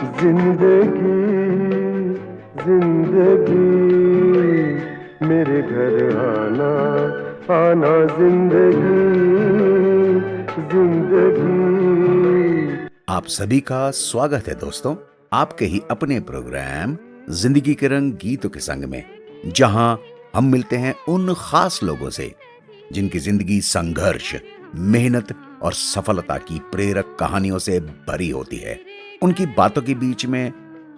जिंदगी जिंदगी मेरे घर आना आना जिंदगी जिंदगी। आप सभी का स्वागत है दोस्तों, आपके ही अपने प्रोग्राम जिंदगी के रंग गीतों के संग में, जहां हम मिलते हैं उन खास लोगों से जिनकी जिंदगी संघर्ष, मेहनत और सफलता की प्रेरक कहानियों से भरी होती है। उनकी बातों के बीच में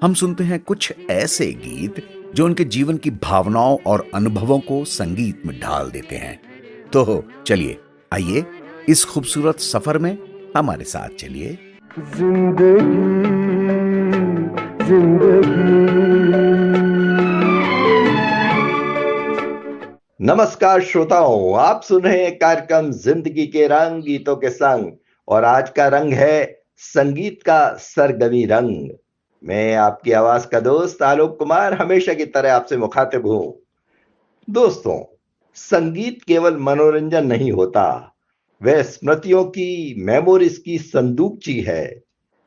हम सुनते हैं कुछ ऐसे गीत जो उनके जीवन की भावनाओं और अनुभवों को संगीत में ढाल देते हैं। तो चलिए, आइए इस खूबसूरत सफर में हमारे साथ चलिए। जिंदगी जिंदगी। नमस्कार श्रोताओं, आप सुन रहे हैं कार्यक्रम जिंदगी के रंग गीतों के संग, और आज का रंग है संगीत का सरगमी रंग। मैं आपकी आवाज का दोस्त आलोक कुमार हमेशा की तरह आपसे मुखातिब हूं। दोस्तों, संगीत केवल मनोरंजन नहीं होता, वह स्मृतियों की, मेमोरीज की संदूकची है,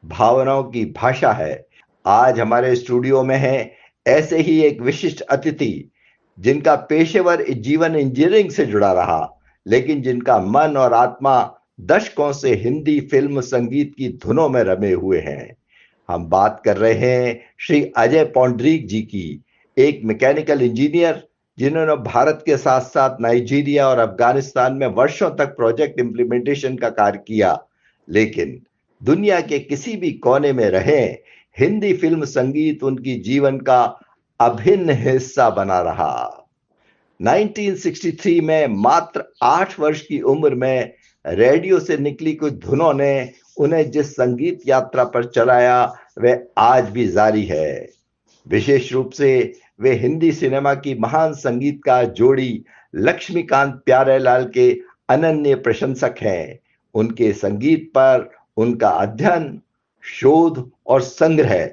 भावनाओं की भाषा है। आज हमारे स्टूडियो में है ऐसे ही एक विशिष्ट अतिथि जिनका पेशेवर जीवन इंजीनियरिंग से जुड़ा रहा, लेकिन जिनका मन और आत्मा दशकों से हिंदी फिल्म संगीत की धुनों में रमे हुए हैं। हम बात कर रहे हैं श्री अजय पौंडरीक जी की, एक मैकेनिकल इंजीनियर जिन्होंने भारत के साथ साथ नाइजीरिया और अफगानिस्तान में वर्षों तक प्रोजेक्ट इंप्लीमेंटेशन का कार्य किया, लेकिन दुनिया के किसी भी कोने में रहे, हिंदी फिल्म संगीत उनकी जीवन का अभिन्न हिस्सा बना रहा। 1963 में मात्र 8 वर्ष की उम्र में रेडियो से निकली कुछ धुनों ने उन्हें जिस संगीत यात्रा पर चलाया, वह आज भी जारी है। विशेष रूप से वे हिंदी सिनेमा की महान संगीतकार जोड़ी लक्ष्मीकांत प्यारेलाल के अनन्य प्रशंसक हैं। उनके संगीत पर उनका अध्ययन, शोध और संग्रह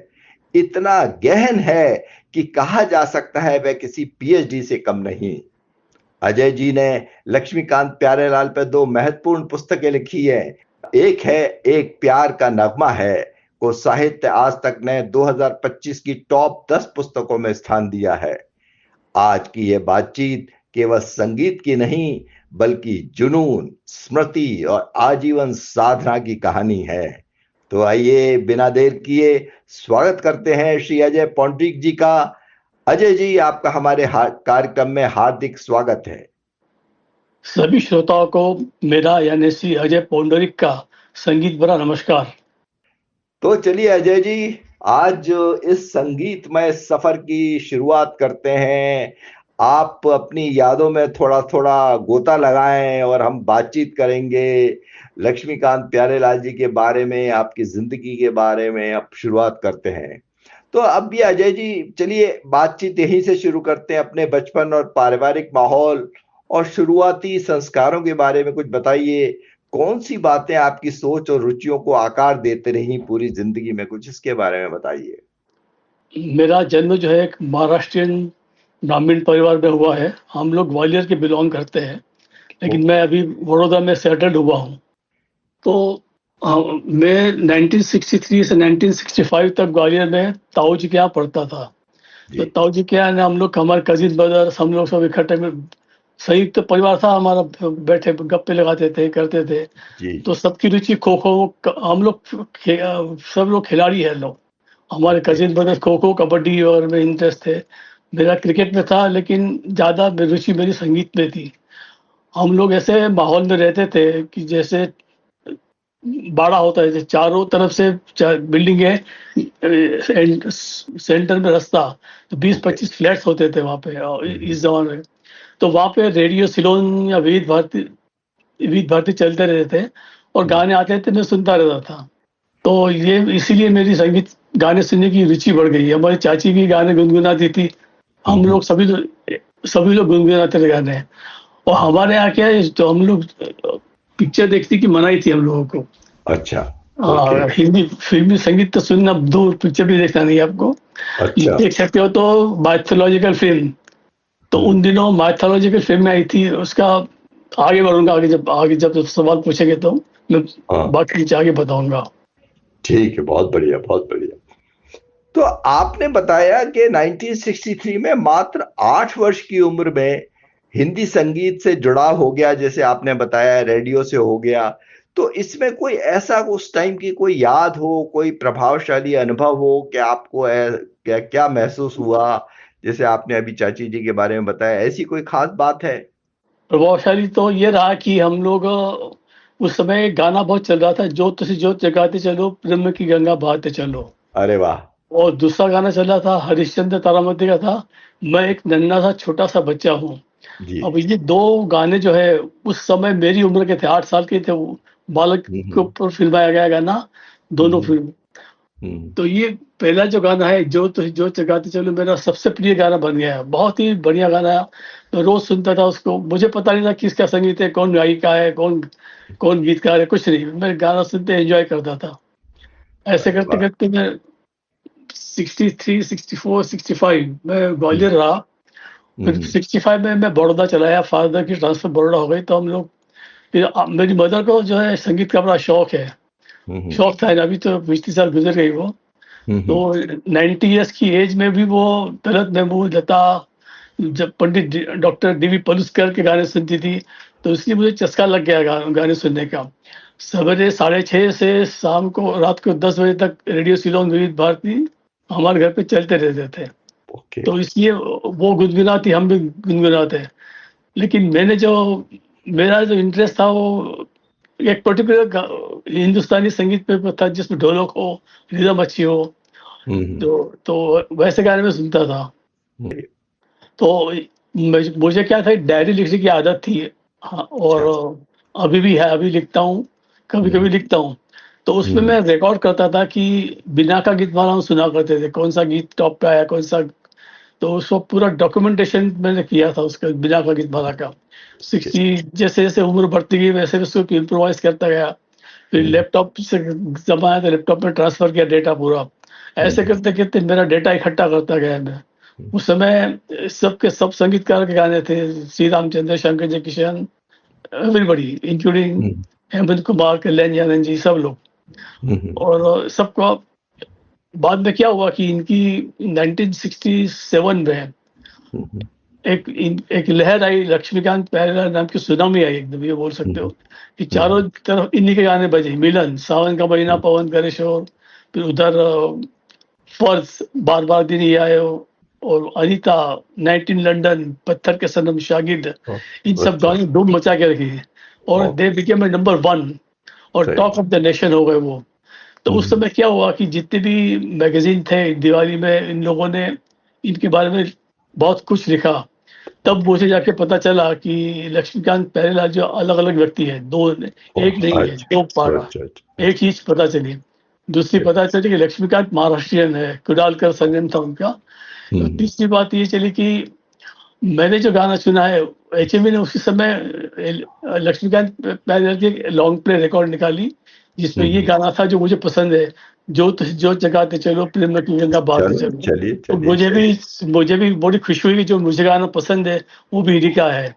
इतना गहन है कि कहा जा सकता है वह किसी पीएचडी से कम नहीं। अजय जी ने लक्ष्मीकांत प्यारेलाल पर 2 महत्वपूर्ण पुस्तकें लिखी हैं। एक है एक प्यार का नगमा है, को साहित्य आज तक ने 2025 की टॉप 10 पुस्तकों में स्थान दिया है। आज की यह बातचीत केवल संगीत की नहीं, बल्कि जुनून, स्मृति और आजीवन साधना की कहानी है। तो आइए बिना देर किए स्वागत करते हैं श्री अजय पौंडरीक जी का। अजय जी, आपका हमारे कार्यक्रम में हार्दिक स्वागत है। सभी श्रोताओं को मेरा यानी श्री अजय पौंडरीक का संगीत भरा नमस्कार। तो चलिए अजय जी, आज इस संगीतमय सफर की शुरुआत करते हैं। आप अपनी यादों में थोड़ा थोड़ा गोता लगाएं और हम बातचीत करेंगे लक्ष्मीकांत प्यारेलाल जी के बारे में, आपकी जिंदगी के बारे में अब शुरुआत करते हैं। तो अब भी अजय जी, चलिए बातचीत यहीं से शुरू करते हैं। अपने बचपन और पारिवारिक माहौल और शुरुआती संस्कारों के बारे में कुछ बताइए। कौन सी बातें आपकी सोच और रुचियों को आकार देते रही पूरी जिंदगी में, कुछ इसके बारे में बताइए। मेरा जन्म जो है एक महाराष्ट्रियन ब्राह्मण परिवार में हुआ है। हम लोग ग्वालियर के बिलोंग करते हैं, लेकिन मैं अभी बड़ौदा में सेटल्ड हुआ हूँ। तो मैं 1963 से 1965 तक ग्वालियर में ताऊ जी के यहाँ पढ़ता था। तो ताऊ जी के यहाँ हम लोग, हमारे कजिन ब्रदर्स, हम लोग सब इकट्ठे में संयुक्त परिवार था हमारा, बैठे गप्पे लगाते थे, करते थे। तो सबकी रुचि खो खो, हम लोग सब लोग खिलाड़ी हैं लोग। हमारे कजिन ब्रदर्स खो खो, कबड्डी और में इंटरेस्ट थे। मेरा क्रिकेट में था, लेकिन ज़्यादा रुचि मेरी संगीत में थी। हम लोग ऐसे माहौल में रहते थे कि जैसे बाड़ा होता है, चारों तरफ से बिल्डिंग है, सेंटर में रास्ता, तो 20-25 फ्लैट्स होते थे वहाँ पे इस जमाने में। तो वहाँ पे रेडियो सिलोन या विविध भारती चलते रहते थे और गाने आते थे, मैं सुनता रहता था। तो ये इसीलिए मेरी संगीत गाने सुनने की रुचि बढ़ गई। हमारी चाची भी गाने गुनगुनाती थी, हम लोग सभी लोग गुनगुनाते थे गाने। और हमारे यहाँ क्या है, तो हम लोग पिक्चर देखने की मनाही थी हम लोगों को। अच्छा। हिंदी फिल्मी संगीत तो सुनना दूर, पिक्चर भी देखना नहीं आपको। अच्छा। देख सकते हो तो माइथोलॉजिकल फिल्म, तो उन दिनों माइथोलॉजिकल फिल्म आई थी, उसका आगे बढ़ूंगा। आगे जब सवाल पूछेंगे तो मैं बाकी आगे बताऊंगा। ठीक है, बहुत बढ़िया बहुत बढ़िया। तो आपने बताया कि 1963 में मात्र 8 वर्ष की उम्र में हिंदी संगीत से जुड़ाव हो गया, जैसे आपने बताया रेडियो से हो गया। तो इसमें कोई ऐसा उस टाइम की कोई याद हो, कोई प्रभावशाली अनुभव हो कि आपको क्या क्या महसूस हुआ? जैसे आपने अभी चाची जी के बारे में बताया, ऐसी कोई खास बात है? प्रभावशाली तो ये रहा कि हम लोग उस समय गाना बहुत चल रहा था, जोत से जोत जगाते चलो, प्रेम की गंगा बहाते चलो। अरे वाह! और दूसरा गाना चला था, हरिश्चंद्र तारामती का था, मैं एक नन्हा सा छोटा सा बच्चा हूँ। जी। अब ये दो गाने जो है उस समय मेरी उम्र के थे, 8 साल के थे, वो बालक के ऊपर फिल्माया गया गाना, दोनों फिल्म। तो ये पहला जो गाना है, जो जगाते चलो, मेरा सबसे प्रिय गाना बन गया है। बहुत ही बढ़िया गाना है। मैं रोज सुनता था उसको। मुझे पता नहीं था किसका संगीत है, कौन गायिका है, कौन कौन गीतकार है, कुछ नहीं। मैं गाना सुनते एंजॉय करता था। ऐसे अरे करते वाह! करते मैं 63, 64, 65 मैं ग्वालियर रहा। फिर 65 में मैं बड़ौदा चला आया। फादर की ट्रांसफर बड़ौदा हो गई, तो हम लोग फिर मेरी मदर को जो है संगीत का बड़ा शौक है। शौक था, अभी तो 20 साल गुजर गई वो। तो 90 इयर्स की एज में भी वो तलत महमूद, लता, जब पंडित डॉक्टर डीवी पलुस्कर के गाने सुनती थी, तो इसलिए मुझे चस्का लग गया गाने सुनने का। सवेरे 6:30 से शाम को रात को 10 बजे तक रेडियो सिलोन विविध भारती हमारे घर पे चलते रहते थे। ओके। तो इसलिए वो गुनगुनाती, हम भी गुनगुनाते। लेकिन मेरा जो इंटरेस्ट था वो एक पर्टिकुलर हिंदुस्तानी संगीत पे था, जिसमें ढोलक हो, रिदम अच्छी हो। तो वैसे गाने में सुनता था। तो मुझे क्या था, डायरी लिखने की आदत थी। हाँ, और अभी भी है, अभी लिखता हूँ, कभी कभी लिखता हूँ। तो उसमें मैं रिकॉर्ड करता था कि बिना का गीत माला हम सुना करते थे, कौन सा गीत टॉप पे आया, कौन सा। तो उसको पूरा डॉक्यूमेंटेशन मैंने किया था उसका, बिना का गीत माला का। 60 जैसे जैसे उम्र बढ़ती गई वैसे उसको इम्प्रोवाइज करता गया। फिर लैपटॉप से जमाया, तो लैपटॉप में ट्रांसफर किया डेटा पूरा। ऐसे करते करते मेरा डेटा इकट्ठा करता गया मैं। उस समय सबके सब संगीतकार के गाने थे, श्री रामचंद्र, शंकर जयकिशन, एवरीबॉडी इंक्लूडिंग हेमंत कुमार, कल्याण आनंद जी, सब लोग। और सबको बाद में क्या हुआ कि इनकी 1967 में एक लहर आई, लक्ष्मीकांत प्यारेलाल नाम की सुनामी आई एकदम, ये बोल सकते हो कि चारों तरफ इन्हीं के गाने बजे। मिलन, सावन का महीना, पवन करे शोर, फिर उधर फर्ज, बार बार दिन ही आए हो, और अनीता, 19 लंदन, पत्थर के सनम, शागिर्द, इन सब गाने धूम मचा के रखी है। और दे बिकेम नंबर 1 और टॉक ऑफ द नेशन हो गए वो। तो उस समय क्या हुआ कि जितने भी मैगजीन थे, दिवाली में इन लोगों ने इनके बारे में बहुत कुछ लिखा। तब मुझे जाके पता चला कि लक्ष्मीकांत प्यारेलाल जो अलग अलग व्यक्ति है, दो, एक नहीं है, दो पार्ट। एक चीज पता चली। दूसरी पता चली कि लक्ष्मीकांत महाराष्ट्रियन है, कुडालकर संगम था उनका। तो तीसरी बात ये चली कि मैंने जो गाना सुना है, एचएमवी ने उसी समय लक्ष्मीकांत प्यारेलाल की लॉन्ग प्ले रिकॉर्ड निकाली, जिसमें ये गाना था जो मुझे पसंद है, जो जगाते चलो, प्रेम की गंगा बहाते चलो। चलिए तो मुझे भी बड़ी खुशी हुई कि जो मुझे गाना पसंद है वो भी इन्हीं का है।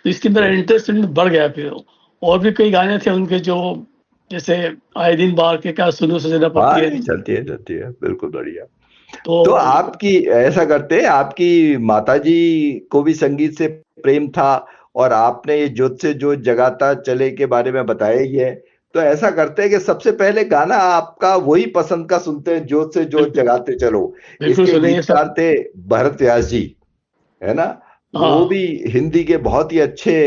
तो इसके मेरा इंटरेस्ट बढ़ गया। फिर और भी कई गाने थे उनके, जो जैसे आए दिन बाहर के क्या सुनो सजना पक्की, चलती है, बिल्कुल बढ़िया। तो आपकी ऐसा करते, आपकी माताजी को भी संगीत से प्रेम था, और आपने ये जोत से जोत जगाता चले के बारे में बताया ही है। तो ऐसा करते हैं कि सबसे पहले गाना आपका वही पसंद का सुनते हैं, जोत से जोत जगाते चलो। इसके गीतकार थे भरत व्यास जी, है ना? वो भी हिंदी के बहुत ही अच्छे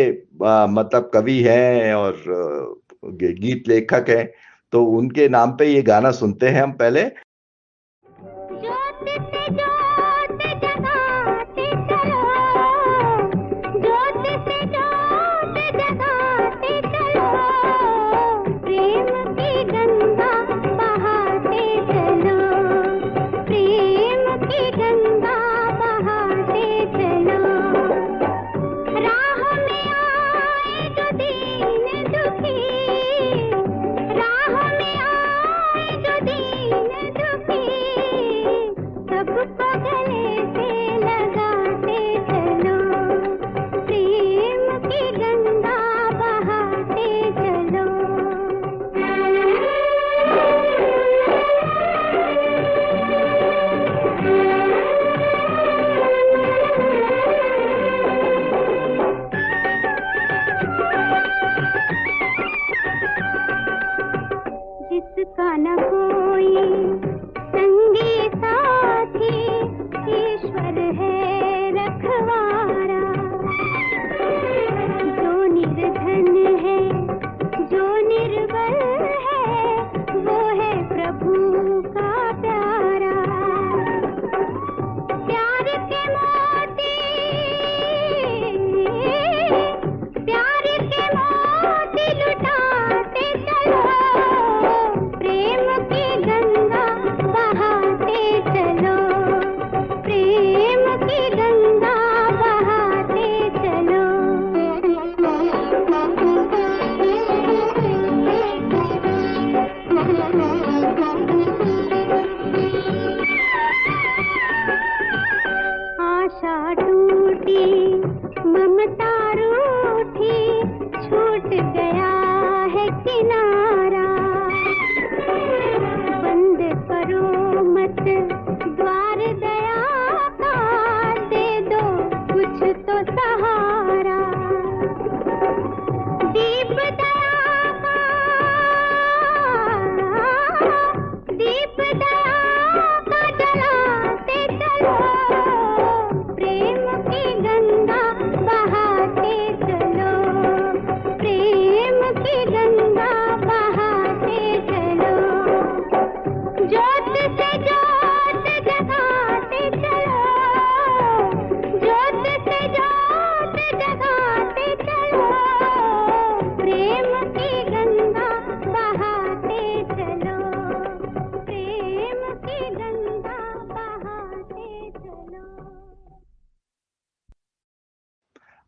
मतलब कवि हैं और गीत लेखक हैं। तो उनके नाम पे ये गाना सुनते हैं हम पहले। राह में आए जो दीन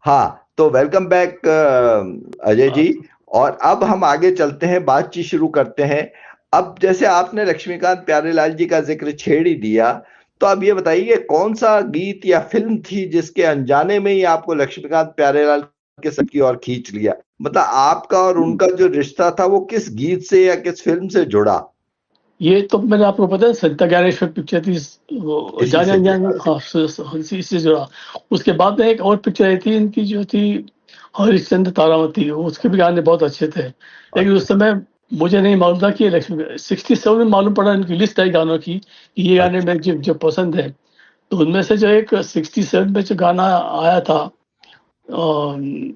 हाँ, तो वेलकम बैक अजय जी। और अब हम आगे चलते हैं, बातचीत शुरू करते हैं। अब जैसे आपने लक्ष्मीकांत प्यारेलाल जी का जिक्र छेड़ ही दिया, तो अब ये बताइए कौन सा गीत या फिल्म थी जिसके अनजाने में ही आपको लक्ष्मीकांत प्यारेलाल के संग की ओर खींच लिया? मतलब आपका और उनका जो रिश्ता था वो किस गीत से या किस फिल्म से जुड़ा? ये तो मैंने आपको पता है, संता ज्ञानेश्वर पिक्चर थी, वो इसी जाने से अनजाने जुड़ा। हाँ, इससे जुड़ा। उसके बाद में एक और पिक्चर आई थी इनकी, जो थी हरिश्चंद्र तारामती, उसके भी गाने बहुत अच्छे थे। लेकिन उस अच्छा, समय मुझे नहीं मालूम था कि ये लक्ष्मी 67 में मालूम पड़ा, इनकी लिस्ट आई गानों की कि ये गाने अच्छा, में जो जो पसंद है। तो उनमें से जो एक 67 में जो गाना आया था,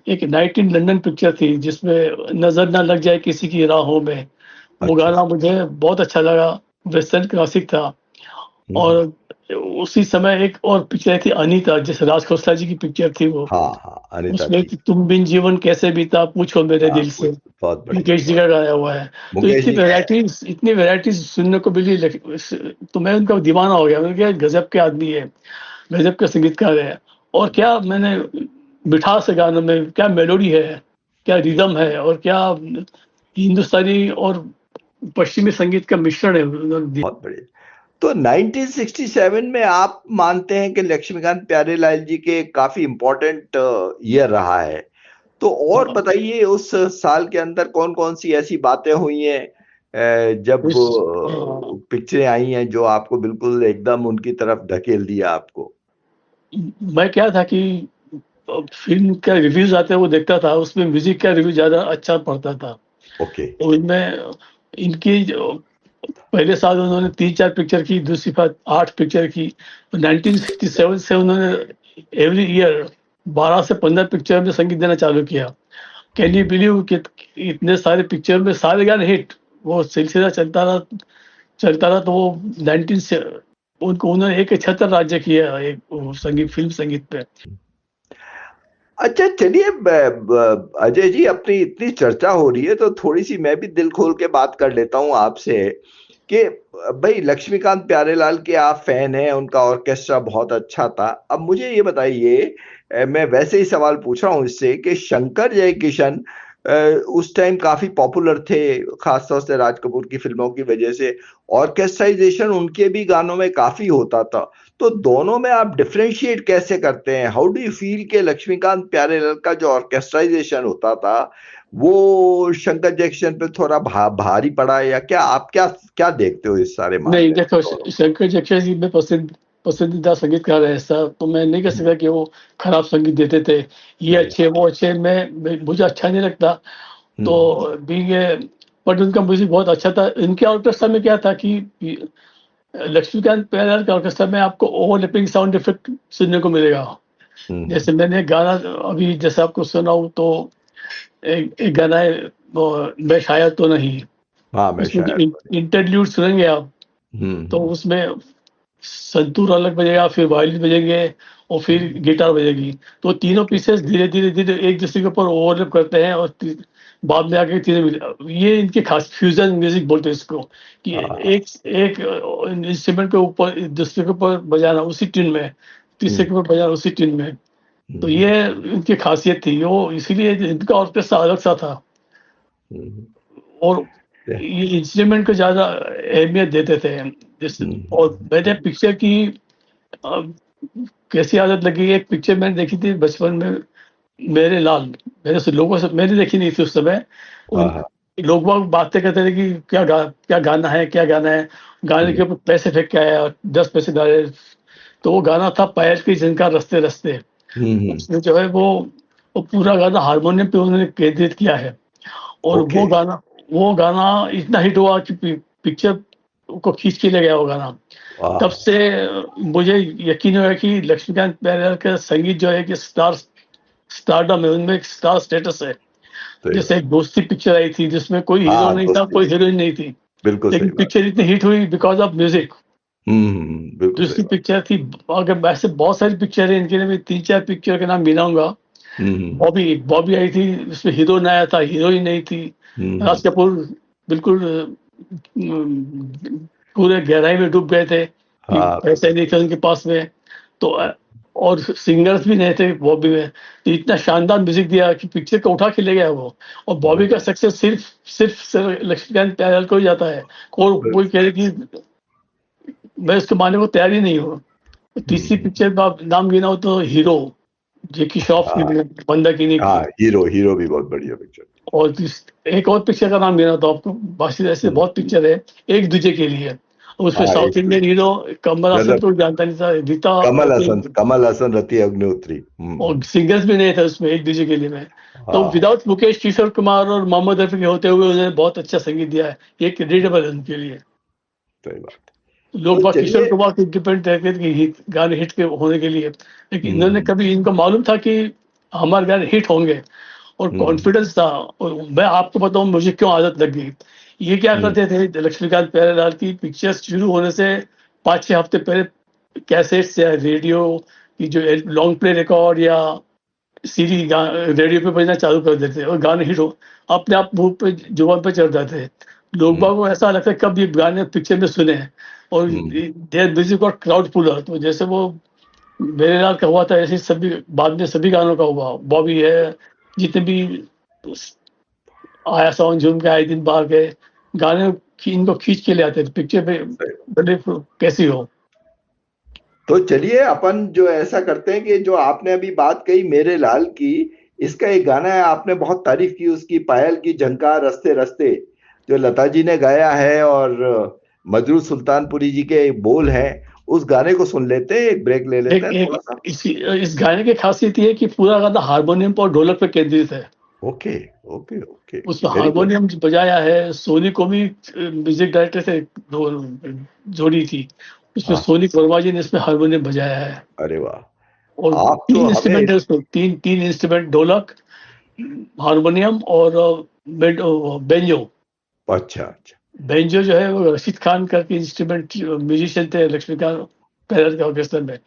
एक नाइट इन लंदन पिक्चर थी जिसमें नजर ना लग जाए किसी की राहों में, वो अच्छा। गाना मुझे बहुत अच्छा लगा। वेस्टर्न क्लासिक था। हम्म, और उसी समय एक और पिक्चर थी अनीता, जैसे राज खोसला जी की पिक्चर थी वो। हाँ, हाँ, अनीता उसमें थी। कि तुम बिन जीवन कैसे बीता पूछो मेरे हाँ, दिल से, बहुत बढ़िया। मुकेश जी का गाया हुआ है। तो मुकेश जी का है। इतनी वैरायटीज सुनने को मिली, तो मैं उनका दीवाना हो गया। मैंने कहा गजब के आदमी है, गजब के संगीतकार है। और क्या मैंने मिठास है गानों में, क्या मेलोडी है, क्या रिदम है, और क्या हिंदुस्तानी और पश्चिमी संगीत का मिश्रण है उन्होंने दिया। बहुत बढ़िया। तो 1967 में आप मानते हैं कि लक्ष्मीकांत प्यारेलाल जी के काफी इम्पोर्टेंट ईयर रहा है। तो और हाँ, बताइए उस साल के अंदर कौन कौन सी ऐसी बातें हुई हैं जब हाँ, पिक्चरें आई हैं जो आपको बिल्कुल एकदम उनकी तरफ धकेल दिया आपको? मैं क्या था कि फिल्म का रिव्यूज आते हैं वो देखता था, उसमें म्यूजिक का रिव्यू ज्यादा अच्छा पड़ता था। ओके। तो इनमें इनकी पहले साल उन्होंने 3-4 पिक्चर की, दूसरी बार 8 पिक्चर की। तो 1967 से उन्होंने एवरी ईयर 12 से 15 पिक्चर में संगीत देना चालू किया। कैन यू बिलीव कि इतने सारे पिक्चर में सारे गाने हिट, वो सिलसिला चलता रहा। तो वो 19 से उनको उन्होंने एक 76 राज्य किया, एक वो संगीत, फिल्म संगीत पे। अच्छा, चलिए अजय जी, अपनी इतनी चर्चा हो रही है तो थोड़ी सी मैं भी दिल खोल के बात कर लेता हूँ आपसे कि भाई लक्ष्मीकांत प्यारेलाल के आप फैन हैं, उनका ऑर्केस्ट्रा बहुत अच्छा था। अब मुझे ये बताइए, मैं वैसे ही सवाल पूछ रहा हूँ इससे कि शंकर जयकिशन उस टाइम काफी पॉपुलर थे, खासतौर से राज कपूर की फिल्मों की वजह से ऑर्केस्ट्राइजेशन उनके भी गानों में काफी होता था। तो दोनों में आप डिफरेंशिएट कैसे करते हैं? हाउ डू यू फील के लक्ष्मीकांत प्यारेलाल का जो ऑर्केस्ट्राइजेशन होता था वो शंकर जैक्सन पे थोड़ा भारी पड़ा, या क्या आप क्या क्या देखते हो इस सारे नहीं मामले में देखो, दोनों? शंकर जयकिशन जी में पसंदीदा संगीतकार है, ऐसा तो मैं नहीं कह सकता कि वो खराब संगीत देते थे। ये हम्म, अच्छे वो अच्छे, मुझे अच्छा नहीं लगता। तो हम्म, बीइंग ए, बट उनका म्यूजिक बहुत अच्छा था। इनके ऑर्केस्ट्रा में क्या था कि लक्ष्मीकांत प्यारेलाल के ऑर्केस्ट्रा में आपको ओवरलैपिंग साउंड इफेक्ट सुनने को मिलेगा। हम्म। जैसे मैंने एक गाना अभी जैसे आपको सुनाऊं, तो एक गाना है वो, मैं शायद तो नहीं। हाँ, मैं उसमें शायद। जो इंटरल्यूड सुनेंगे आप, तो हम्म, उसमें संतूर अलग बजेगा, फिर वायलिन बजेंगे, और फिर गिटार बजेगी। तो तीनों ओके। पीसेस धीरे धीरे धीरे एक दूसरे के ऊपर ओवरलैप करते हैं, और बाद में आके तीनों ये इनके खास फ्यूजन म्यूजिक बोलते हैं इसको, कि हाँ। एक एक इंस्ट्रूमेंट के ऊपर दूसरे के ऊपर बजाना उसी ट्यून में, तीसरे हम्म, के ऊपर बजाना उसी ट्यून में। तो हम्म, ये इनकी खासियत थी, वो इसीलिए इनका ऑर्केस्ट्रा अलग सा था। हम्म, और ये इंस्ट्रूमेंट को ज्यादा अहमियत देते थे। और हम्म, मैंने पिक्चर की अ, कैसी आदत लगी, एक पिक्चर मैंने देखी थी बचपन में, मेरे लाल। लोगों से मैंने देखी नहीं थी उस समय। हाँ, उन हाँ। लोग बाग बातें करते थे कि क्या गाना है, क्या गाना है। गाने हम्म, के ऊपर पैसे फेंक के आया, 10 पैसे डाले। तो वो गाना था पायल की झनका रस्ते रस्ते। हम्म। उसमें जो है वो पूरा गाना हारमोनियम पे उन्होंने केंद्रित किया है। और ओके। वो गाना इतना हिट हुआ कि पिक्चर को खींच के ले गया वो गाना। तब वाह। से मुझे यकीन हुआ कि लक्ष्मीकांत प्यारेलाल का संगीत जो है कि स्टारडम है, उनमें एक स्टार स्टेटस है। सही जैसे बात। एक दोस्ती पिक्चर आई थी जिसमें कोई हीरो हाँ, नहीं था, दोस्ती। कोई हीरोइन नहीं थी, बिल्कुल सही लेकिन बात। पिक्चर इतनी हिट हुई बिकॉज ऑफ म्यूजिक। बिल्कुल सही दूसरी बात। पिक्चर थी, अगर वैसे बहुत सारी पिक्चर है इनके लिए, मैं 3-4 पिक्चर के नाम गिनाऊंगा। हम्म, बॉबी बॉबी आई थी, उसमें हीरो नया था, हीरोइन नहीं थी। हम्म, राज कपूर बिल्कुल पूरे गहराई में डूब गए थे कि हाँ, पैसे नहीं थे उनके पास में। तो और सिंगर्स भी नहीं थे बॉबी में, तो इतना शानदार म्यूजिक दिया कि पिक्चर को उठा के ले गया वो। और बॉबी का सक्सेस सिर्फ लक्ष्मीकांत प्यारेलाल को ही जाता है। कोई कह रहे कि मैं उसके मानने को तैयार ही नहीं हूँ। तीसरी पिक्चर का आप नाम गिना हो तो हीरो, जेकी श्रॉफ की मंदाकिनी हाँ, की। हीरो भी बहुत बढ़िया पिक्चर। और एक और पिक्चर का नाम गिना तो आपको, बाकी ऐसे बहुत पिक्चर है एक दूजे के लिए। उसमें हाँ, south Indian hero Kamal Haasan तो जानता नहीं था, रीता कमल हसन, रति अग्निहोत्री। और सिंगर्स भी नहीं थे उसमें एक दूजे के लिए में। तो हाँ, विदाउट मुकेश, किशोर कुमार और मोहम्मद रफी के होते हुए उन्होंने बहुत अच्छा संगीत दिया है, ये क्रेडिटेबल है उनके लिए। सही बात। लोग तो बात किशोर चलिए, कुमार को डिपेंड रहते थे कि गाने हिट के होने के लिए, लेकिन इन्होंने कभी, इनको मालूम था कि हमारे गाने हिट होंगे और कॉन्फिडेंस था। और मैं आपको बताऊं मुझे क्यों आदत लग गई। ये क्या करते थे, लक्ष्मीकांत प्यारेलाल की पिक्चर्स शुरू होने से 5-6 हफ्ते पहले कैसेट्स या रेडियो की जो लॉन्ग प्ले रिकॉर्ड या सीडी रेडियो पे बजना चालू कर देते और गाने हिट हो अपने आप मुंह पे जुबान पे चढ़ जाते हैं। लोग बागों को ऐसा लगता है कब ये गाने पिक्चर में सुने हैं। और देयर म्यूजिक और क्राउड पुलर, तो जैसे वो मेरे लाल का हुआ था ऐसे सभी बाद में सभी गानों का हुआ। बॉबी है, जितने भी आया सावन झूम के आए दिन बाहर के गाने इनको खींच के ले आते थे पिक्चर पे, भले कैसी हो। तो चलिए अपन जो ऐसा करते हैं कि जो आपने अभी बात कही मेरे लाल की, इसका एक गाना है, आपने बहुत तारीफ की उसकी, पायल की झंकार रस्ते रस्ते, जो लता जी ने गाया है और मजरूर सुल्तानपुरी जी के बोल हैं। उस गाने को सुन लेते हैं, एक ब्रेक ले लेते हैं थोड़ा सा। इस गाने की खासियत ये है कि पूरा गाना हारमोनियम पर ढोलक पे केंद्रित है। ओके ओके ओके, उसमें हारमोनियम बजाया है, सोनी को भी म्यूजिक डायरेक्टर से जोड़ी थी उसमें। सोनी वर्मा जी ने इसमें हारमोनियम बजाया है। अरे वाह। और आप तो 3 इंस्ट्रूमेंट है उसमें, तीन इंस्ट्रूमेंट, ढोलक, हारमोनियम और बेंजो। अच्छा अच्छा। बेंजो जो है वो रशीद खान करके इंस्ट्रूमेंट म्यूजिशियन थे लक्ष्मीकांत प्यारेलाल के ऑर्केस्ट्रा में।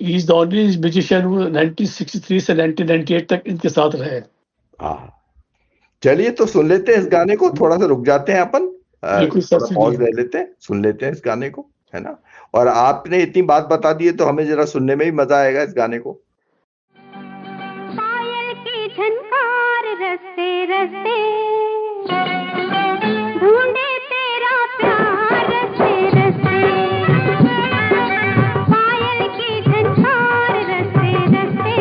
He is the only musician वो 1963 से 1998 तक इनके साथ रहे। हाँ, चलिए तो सुन लेते हैं इस गाने को, थोड़ा सा रुक जाते हैं अपन, बिल्कुल थोड़ा पॉज ले लेते हैं, सुन लेते हैं इस गाने को, है ना। और आपने इतनी बात बता दी है तो हमें जरा सुनने में भी मजा आएगा इस गाने को। पायल की झनकार रस्ते रस्ते ढूंढे तेरा प्यार रस्ते रस्ते, पायल की झनकार रस्ते रस्ते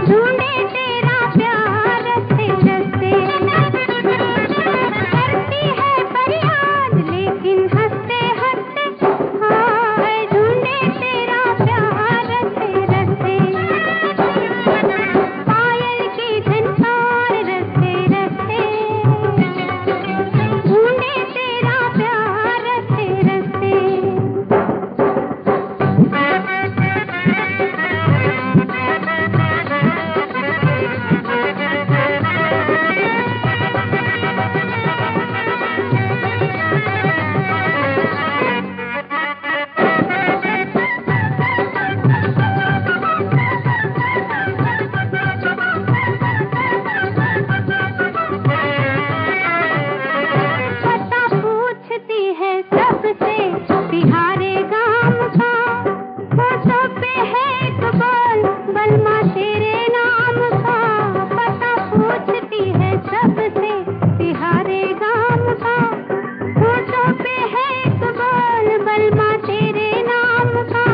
ढूंढे तेरा प्यार रस्ते रस्ते, करती है फरियाद लेकिन हंसते हंसते, हाय ढूंढे तेरा प्यार रस्ते रस्ते, पायल की झनकार रस्ते रस्ते ढूंढे तेरा प्यार रस्ते रस्ते। पता पूछती है सबसे तिहारे गाम का, होठों पे है एक बोल बलमा तेरे नाम का, पता पूछती है सबसे तिहारे गाम का, होठों पे है एक बोल बलमा तेरे नाम का,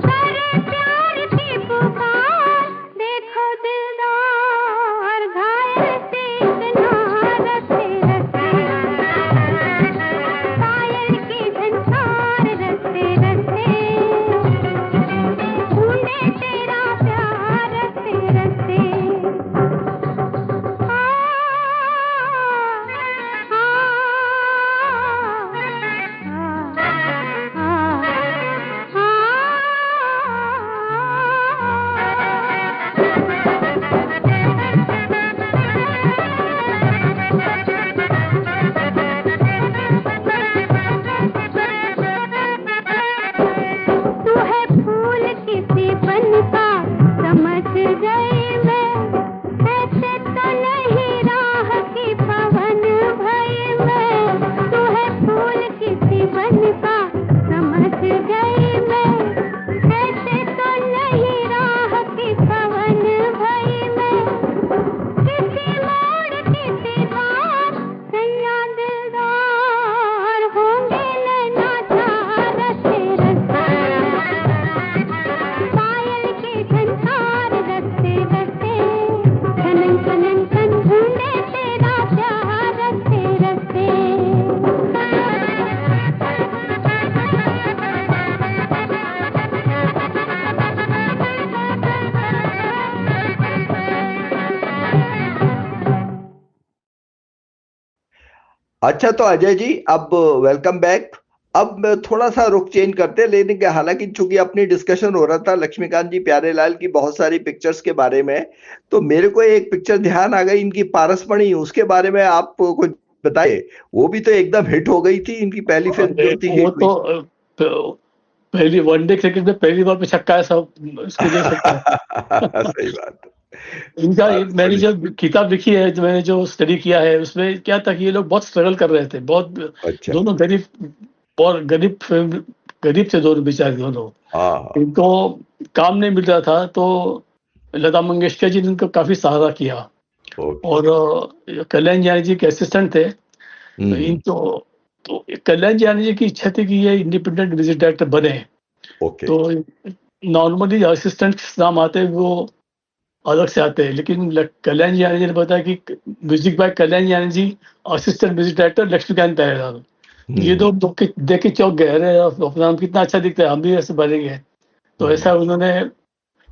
करे प्यार की पुकार देखो दिलदार घायल से इतना रस्ते रस्ते, पायल की अच्छा, तो अजय जी, अब वेलकम बैक। अब थोड़ा सा रुख चेंज करते हैं, लेकिन हालांकि चूंकि अपनी डिस्कशन हो रहा था लक्ष्मीकांत जी प्यारेलाल की बहुत सारी पिक्चर्स के बारे में, तो मेरे को एक पिक्चर ध्यान आ गई इनकी, पारसमणि। उसके बारे में आप कुछ बताइए। वो भी तो एकदम हिट हो गई थी, इनकी पहली फिल्म जो थी वो हिट तो हुई। पहली वनडे क्रिकेट में पहली बार पे छक्का है, सब इसको देख सकते हैं। सही बात है। इनका मैंने पारसमणि। जो किताब लिखी है, जो मैंने जो स्टडी किया है, उसमें क्या था कि ये लोग बहुत स्ट्रगल कर रहे थे, बहुत अच्छा। दोनों गरीब, और गरीब थे दोनों बेचारे दोनों। हाँ। इनको काम नहीं मिल रहा था, तो लता मंगेशकर जी ने इनको काफी सहारा किया। ओके। और कल्याण यानी जी के असिस्टेंट थे। तो हम्म। इनको, तो कल्याण यानी जी की इच्छा थी कि ये इंडिपेंडेंट म्यूजिक डायरेक्टर बने। ओके। तो नॉर्मली असिस्टेंट नाम आते हैं वो अलग से आते हैं, लेकिन कल्याण यानी जी ने बताया कि म्यूजिक बाय कल्याण यानी ji, assistant music director Laxmikant Pyarelal. ये हम्म। दो देख के चौंक गए, अरे अपना नाम कितना अच्छा दिखता है, हम भी ऐसे बनेंगे। तो ऐसा उन्होंने,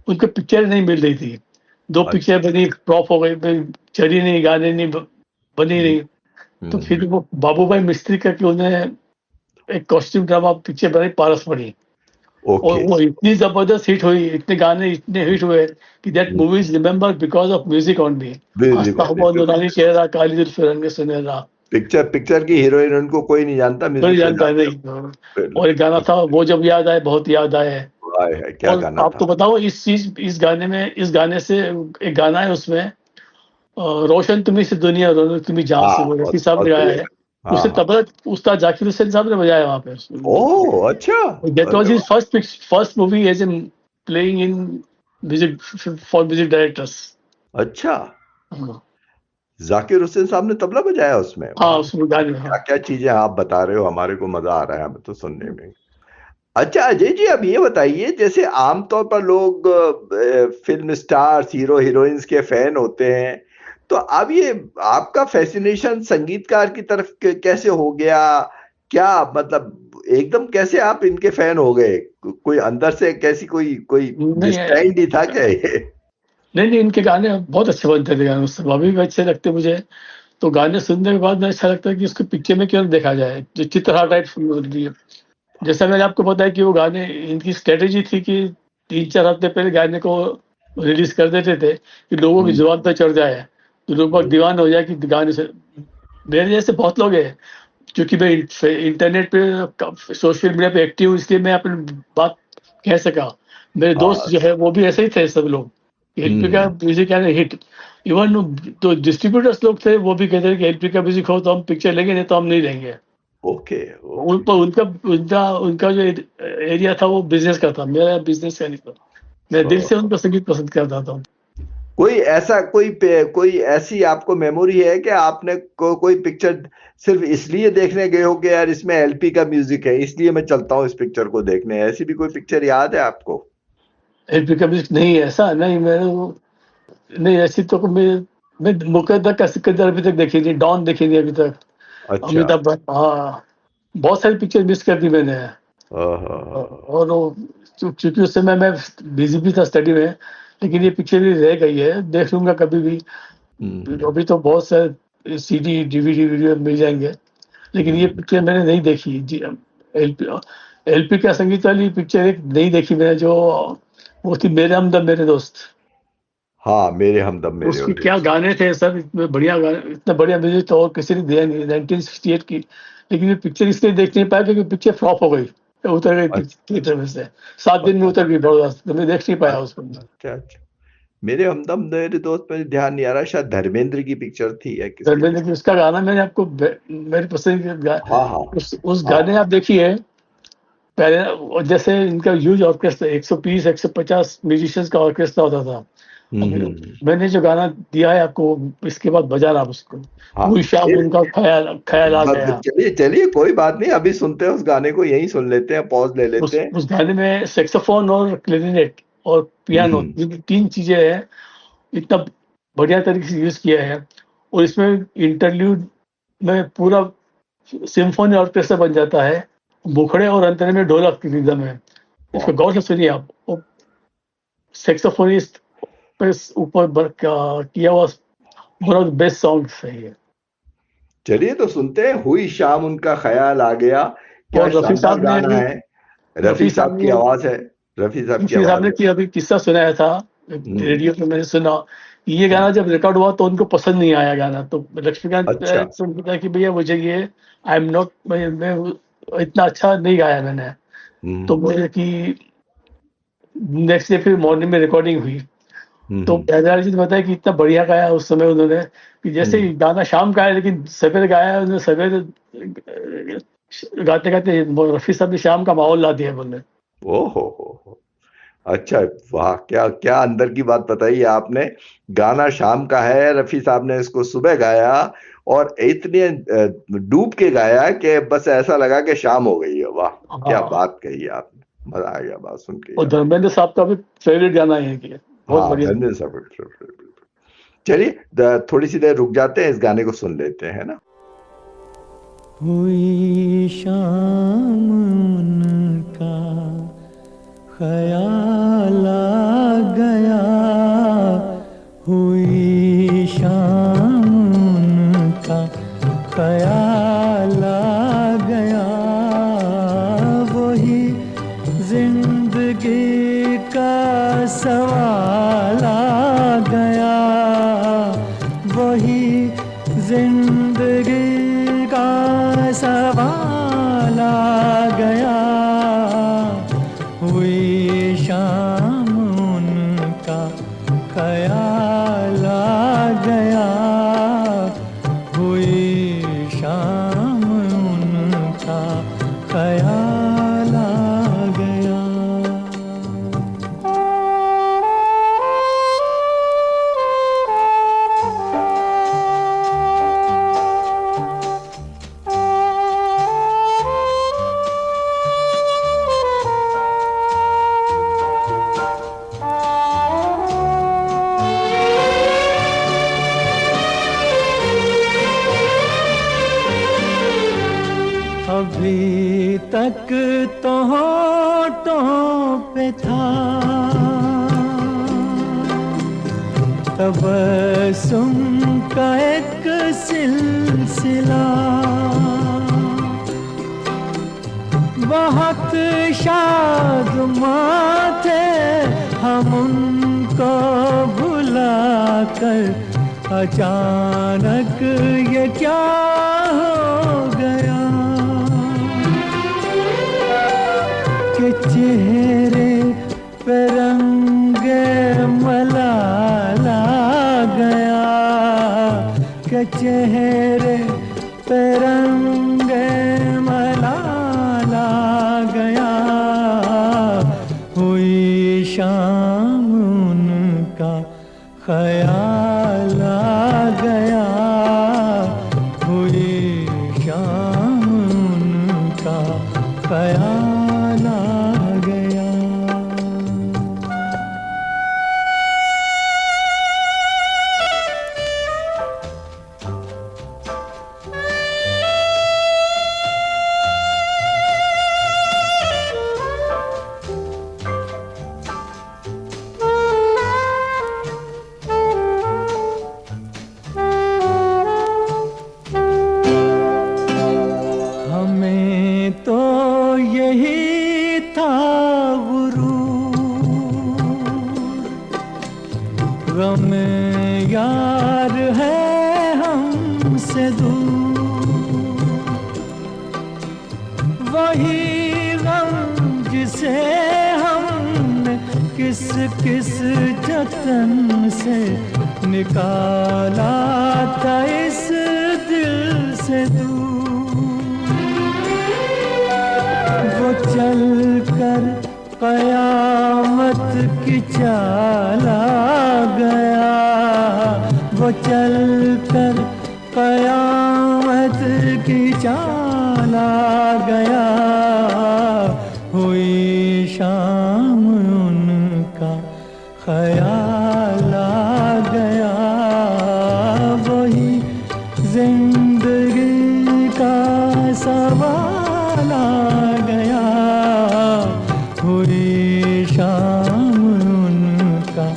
उनको पिक्चर नहीं मिल रही थी, दो पिक्चर अच्छा। बनी, फ्लॉप हो गई, चली नहीं, गाने नहीं बनी हम्म। नहीं। तो फिर वो बाबू भाई मिस्त्री करके उन्हें एक कॉस्ट्यूम ड्रामा पिक्चर बनाई, पारसमणि। और ओके। वो इतनी जबरदस्त हिट हुई, इतने गाने इतने हिट हुए कि that movie is remember because of music only. हंसता हुआ नूरानी चेहरा, काली जुल्फ रंग सुनहरा, पिक्चर पिक्चर की हीरोइन उनको कोई नहीं जानता, कोई म्यूजिक से जानता जानते नहीं। हो। और एक गाना था, वो जब याद आए बहुत याद आए। हाय हाय, क्या और गाना आपको था। बताओ, इस गाने में, इस गाने से एक गाना है उसमें, रोशन तुम्ही से दुनिया रोशन तुम्ही जहां हाँ, से, वो रफी बहुत साहब ने बहुत गाया बढ़िया है। गाना। हाँ उसे हाँ। तबला उस्ताद जाकिर हुसैन साहब ने बजाया वहां पे। ओह अच्छा। दैट वाज अरे हिज वाह। First movie as in playing in music, for music directors. अच्छा, जाकिर हुसैन साहब ने तबला बजाया उसमें। हाँ, वाह, उस गाने में, क्या हाँ। क्या चीजें आप बता रहे हो, हमारे को मजा आ रहा है हमें तो सुनने में। अच्छा अजय जी, अब ये बताइए, जैसे आमतौर पर लोग फिल्म स्टार्स, हीरो हीरोइंस के फैन होते हैं, तो अब ये आपका फैसिनेशन संगीतकार की तरफ कैसे हो गया? क्या मतलब एकदम कैसे आप इनके फैन हो गए? कोई अंदर से कैसी कोई कोई नहीं स्टैंड ही था क्या ये? नहीं नहीं, इनके गाने बहुत अच्छे बनते थे, गाने उससे अभी भी अच्छे लगते मुझे। तो गाने सुनने के बाद में अच्छा लगता है कि उसको पिक्चर में क्यों नहीं देखा जाए, जो चित्रहार टाइप फिल्म होती है। जैसा मैंने आपको बताया कि वो गाने, इनकी स्ट्रेटेजी थी कि 3-4 हफ्ते पहले गाने को रिलीज कर देते थे कि लोगों की हम्म। जुबान पर चढ़ जाए, तो लोग बहुत दीवान हो जाए कि गाने से। मेरे जैसे बहुत लोग हैं, क्योंकि मैं इंटरनेट पे, सोशल मीडिया पे एक्टिव हूँ, इसलिए मैं अपनी बात कह सका। मेरे दोस्त हाँ। जो है वो भी ऐसे ही थे सब लोग, एलपी का हम्म। म्यूजिक है हिट। इवन तो डिस्ट्रीब्यूटर्स लोग थे, वो भी कहते थे कि एलपी का म्यूजिक हो तो हम पिक्चर लेंगे, नहीं तो हम नहीं लेंगे। ओके उन ओके। पर उनका उनका उनका जो एरिया था वो बिजनेस का था, मेरा बिजनेस का नहीं था। मैं दिल से उनका संगीत पसंद करता था। कोई ऐसा कोई ऐसी आपको मेमोरी है कि आपने कोई पिक्चर सिर्फ इसलिए देखने गए हो कि यार इसमें एलपी का म्यूजिक है, इसलिए मैं चलता हूँ इस पिक्चर को देखने? ऐसी भी कोई पिक्चर याद है आपको? एलपी का म्यूजिक नहीं, ऐसा नहीं, नहीं ऐसी तो मैं मुकद्दर का सिकंदर अभी तक देखी नहीं, डॉन देखी नहीं अभी तक, अच्छा। अमिताभ बच्चन, हाँ। बहुत सारी पिक्चर मिस कर दी मैंने। हाँ। और वो क्योंकि उस समय मैं बिजी भी था स्टडी में, लेकिन ये पिक्चर भी रह गई है, देख लूंगा कभी भी। अभी तो बहुत सारे सीडी डीवीडी वीडियो मिल जाएंगे, लेकिन ये हम्म। पिक्चर मैंने नहीं देखी जी। एलपी एलपी का संगीत वाली पिक्चर एक नहीं देखी मैंने, जो वो थी मेरे हमदम मेरे दोस्त। हाँ, मेरे हमदम मेरे उसके और क्या दोस्त। गाने थे सर, इतने बढ़िया गाने, इतना बढ़िया म्यूजिक तो और किसी ने दिया नहीं, 1968 की। लेकिन ये पिक्चर इसलिए देख नहीं पाया क्योंकि पिक्चर फ्लॉप हो गई, उतर गई अच्छा थिएटर में से, 7 दिन में अच्छा उतर गई बर्दाश्त, तो मैं देख नहीं पाया उसको। अच्छा अच्छा। मेरे हमदम मेरे दोस्त, में ध्यान नहीं आ रहा, शायद धर्मेंद्र की पिक्चर थी या किसकी धर्मेंद्र थी। की, उसका गाना मैंने आपको मेरी पसंद के हाँ हाँ उस हाँ। गाने आप देखिए पहले। और जैसे इनका ह्यूज ऑर्केस्ट्रा, 120 150 म्यूजिशियंस का ऑर्केस्ट्रा होता था। अब हम्म। मैंने जो गाना दिया है आपको, इसके बाद बजाना आप उसको, हाँ। कोई शाम उनका ख्याल ख्याल आ गया। चलिए चलिए, कोई बात नहीं, अभी सुनते हैं उस गाने को, यहीं सुन लेते हैं, पॉज ले लेते हैं। उस गाने में सेक्सोफोन और क्लैरिनेट और पियानो, हम्म। ये 3 चीजें हैं, इतना बढ़िया तरीके से यूज किया है। और इसमें इंटरल्यूड में पूरा सिम्फोनी ऑर्केस्ट्रा बन जाता है, मुखड़े और अंतरे में ढोलक की रिदम है। इसको वाह। गौर से सुनिए आप, सेक्सोफोनिस्ट पे ऊपर किया हुआ one of the best songs है ये। चलिए तो सुनते हैं, हुई शाम उनका ख्याल आ गया। क्या और रफी शानदार साहब ने गाना भी, है। रफी रफी साहब साहब की ने आवाज है। रफी साहब की रफी साहब आवाज ने है। कि अभी किस्सा सुनाया था रेडियो पे, मैंने सुना। ये गाना जब रिकॉर्ड हुआ तो उनको पसंद नहीं आया गाना, तो लक्ष्मीकांत अच्छा। से उनको कहा कि भैया मुझे ये आई एम नॉट, मैं इतना अच्छा नहीं गाया मैंने। तो मुझे कि नेक्स्ट डे फिर मॉर्निंग में रिकॉर्डिंग हुई, तो केदार जी ने बताया कि इतना बढ़िया गाया उस समय उन्होंने, कि जैसे ही गाना शाम का है लेकिन सवेरे गाया उन्होंने, सवेरे गाते गाते रफी साहब ने शाम का माहौल ला दिया बोले। ओ हो। अच्छा, वाह, क्या क्या अंदर की बात बताई है आपने। गाना शाम का है, रफी साहब ने इसको सुबह गाया और इतने डूब के गाया कि बस ऐसा लगा कि शाम हो गई है। वाह, क्या हाँ, बात कही है आपने, मजा आ गया बात सुन के और यार। धर्मेंद्र साहब का भी फेवरेट गाना है कि बहुत हाँ, बढ़िया। धन्य सब। चलिए थोड़ी सी देर रुक जाते हैं, इस गाने को सुन लेते हैं ना। हुई शाम उनका ख्याल आ गया, हुई शाम उनका ख्याल आ गया, वही जिंदगी का सवाल आ गया, वही जिंदगी का सवाल आ गया, हुई शाम उनका ख्याल आ गया, हुई शाम उनका ख्याल आ गया। अभी तक तो होठों पे था तबस्सुम का एक सिलसिला, बहुत शादमां थे हम उनको भुला कर, अचानक ये क्या हो गया कि चेहरे पे रंगे मलाल आ गया, कि चेहरे पे रंगे मलाल आ गया, हुई शाम उनका ख्याल आ गया, हुई शाम उनका ख्याल आ गया। हमें तो यही था गुरूर, गम यार है हमसे दूर, वही गम जिसे हमने किस किस जतन से निकाला था इस दिल से दूर, वो चल कर कयामत की चाल आ गया, वो चल कर कयामत की चाल आ गया, हुई शाम उनका ख्याल आ गया, वही जिंदगी का सवाल आ गया, हुई शाम उनका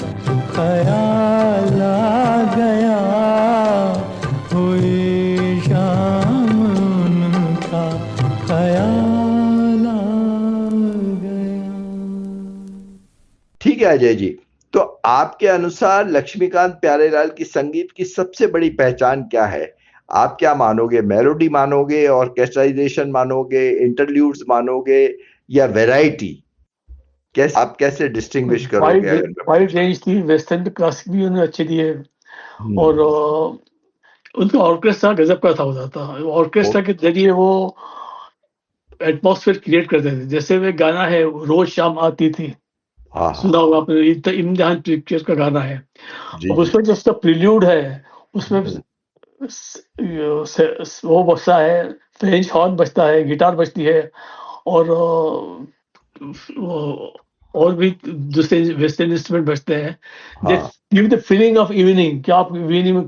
ख्याल आ गया, हुई शाम ठीक है अजय जी, तो आपके अनुसार लक्ष्मीकांत प्यारेलाल की संगीत की सबसे बड़ी पहचान क्या है? आप क्या मानोगे, मेलोडी मानोगे, ऑर्केस्ट्राइजेशन मानोगे, इंटरल्यूड्स मानोगे या वैरायटी? कैसे आप कैसे डिस्टिंग्विश करोगे अगर मैं वाइड रेंज थी, वेस्टर्न क्लासिक भी उन्होंने अच्छे दिए हम्म, और उनका ऑर्केस्ट्रा गजब का था होता था। ऑर्केस्ट्रा के जरिए वो एटमॉस्फेयर क्रिएट करते थे। जैसे वे गाना है रोज शाम आती थी, हाँ सुना हाँ होगा आपने, इम्तिहान पिक्चर का गाना है। जी अब जी उसमें जो उसका प्रिल्यूड है उसमें हम्म, वो बजता है, फ्रेंच हॉर्न बजता है, गिटार बजती है और वो और भी दूसरे वेस्टर्न इंस्ट्रूमेंट बजते हैं। दैट हाँ give the feeling of evening, क्या आप इवनिंग में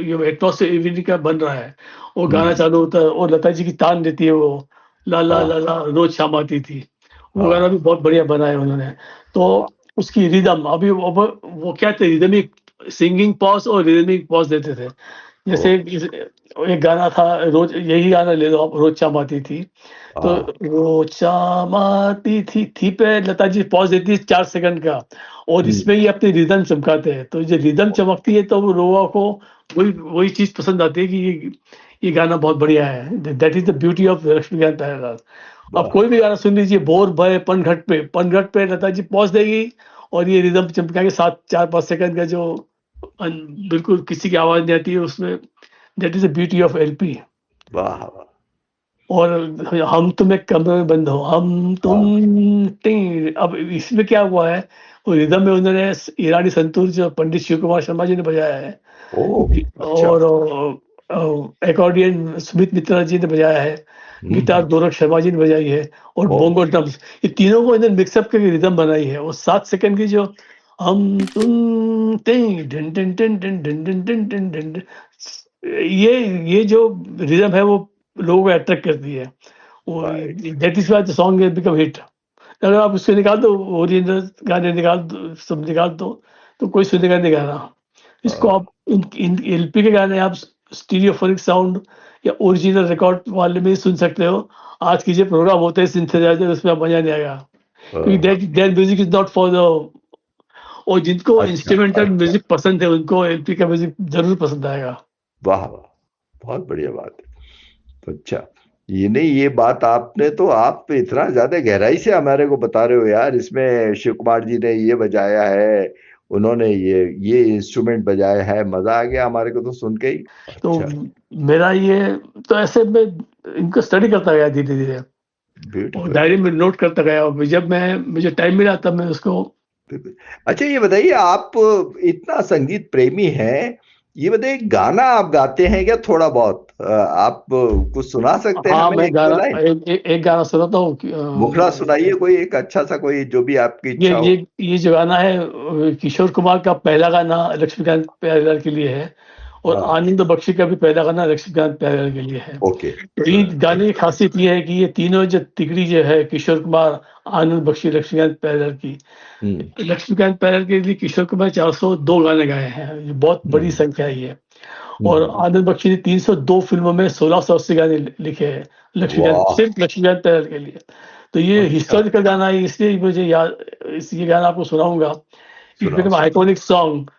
ये एटमॉस्फेयर इवनिंग का बन रहा है। वो गाना हम्म, चालू होता है और लता जी की तान देती है वो, ला ला हाँ ला ला रोज शाम आती थी। वो गाना भी हाँ बहुत बढ़िया बना है उन्होंने। तो हाँ उसकी रिदम अभी वो क्या थे, रिदमिक सिंगिंग पॉज और रिदमिक पॉज देते थे। ओ, जैसे एक गाना था, रोज यही गाना ले लो आप, रोज शाम आती थी। तो हाँ रोज शाम आती थी पे लता जी पॉज देती है 4 सेकंड का, और हम्म, इसमें ही अपनी रिदम चमकाते हैं। तो जो रिदम चमकती है तो वो लोगों को वही वही चीज पसंद आती है कि ये गाना बहुत बढ़िया है। That is the beauty of Laxmikant Pyarelal. अब वाह कोई भी गाना सुन लीजिए, बोर भय पनघट पे लता जी पॉज देगी और ये रिदम चमकाएंगे 7 4 5 सेकंड का, जो बिल्कुल किसी की आवाज नहीं आती है उसमें। That is the beauty of LP. वाह वाह, और हम तुम एक कमरे में बंद हो, हम तुम हाँ टिंग। अब इसमें क्या हुआ है, वो रिदम में उन्होंने ईरानी संतूर जो पंडित शिव कुमार शर्मा जी ने बजाया है, ओ अच्छा और एकॉर्डियन सुमित मित्रा जी ने बजाया है, गिटार हम्म, गोरख शर्मा जी ने बजाई है, और ओ बोंगो ड्रम्स, ये तीनों को इन्होंने मिक्सअप करके रिदम बनाई है। वो 7 सेकंड की जो हम तुम टिंग ढन ढन ढन ढन ढन ढन ढन ढन ढन ढन, ये जो रिदम है वो लोगों को अट्रैक्ट करती है। वो right that is why the song has become hit. अगर आप उसको निकाल दो, ओरिजिनल गाने निकाल दो, सब निकाल दो, तो कोई सुनेगा नहीं गाना। इसको हाँ आप इन एलपी के गाने आप स्टीरियोफोनिक साउंड या ओरिजिनल रिकॉर्ड वाले में ही सुन सकते हो। आज की जो प्रोग्राम होते हैं सिंथेसाइजर, उसमें आप मजा नहीं आएगा, क्योंकि हाँ, that music is not for the, और जिनको अच्छा इंस्ट्रूमेंटल अच्छा म्यूजिक पसंद है उनको एलपी का म्यूजिक जरूर पसंद आएगा। वाह वाह, बहुत बढ़िया बात है। तो अच्छा, ये नहीं, ये बात आपने तो आप इतना ज्यादा गहराई से हमारे को बता रहे हो यार। इसमें शिव कुमार जी ने ये बजाया है, उन्होंने ये इंस्ट्रूमेंट बजाया है, मजा आ गया हमारे को तो सुन के ही। तो अच्छा, मेरा ये, तो ऐसे मैं इनको स्टडी करता गया धीरे धीरे, और ब्यूटीफुल। डायरी में नोट करता गया, और जब मैं मुझे टाइम मिला तब मैं उसको। अच्छा ये बताइए, आप इतना संगीत प्रेमी हैं, ये बताइए गाना आप गाते हैं क्या थोड़ा बहुत? आप कुछ सुना सकते हैं हाँ, हमें मैं एक दो गाना लाइन? एक गाना सुनाता हूँ मुखड़ा सुनाइए कोई एक अच्छा सा, कोई जो भी आपकी ये इच्छा हो। ये ये जो गाना है किशोर कुमार का पहला गाना लक्ष्मीकांत प्यारेलाल के लिए है, और हाँ आनंद बख्शी का भी पहला गाना लक्ष्मीकांत प्यारेलाल के लिए है। ओके। तो ये गाने की खासियत ये है कि ये तीनों जो तिगड़ी जो है, किशोर कुमार, आनंद बख्शी, लक्ष्मीकांत प्यारेलाल की, लक्ष्मीकांत प्यारेलाल के लिए किशोर कुमार 402 गाने गाए हैं, ये बहुत बड़ी हम्म, संख्या है ये। और आनंद बख्शी ने 302 फिल्मों में 1680 गाने लिखे हैं, लक्ष्मीकांत, वाह सिर्फ लक्ष्मीकांत प्यारेलाल के लिए। तो ये अच्छा, हिस्टोरिकल गाना है, इसलिए मुझे याद, ये गाना आपको सुनाऊंगा। इट सुनाओ बिकम सुनाओ। Iconic song.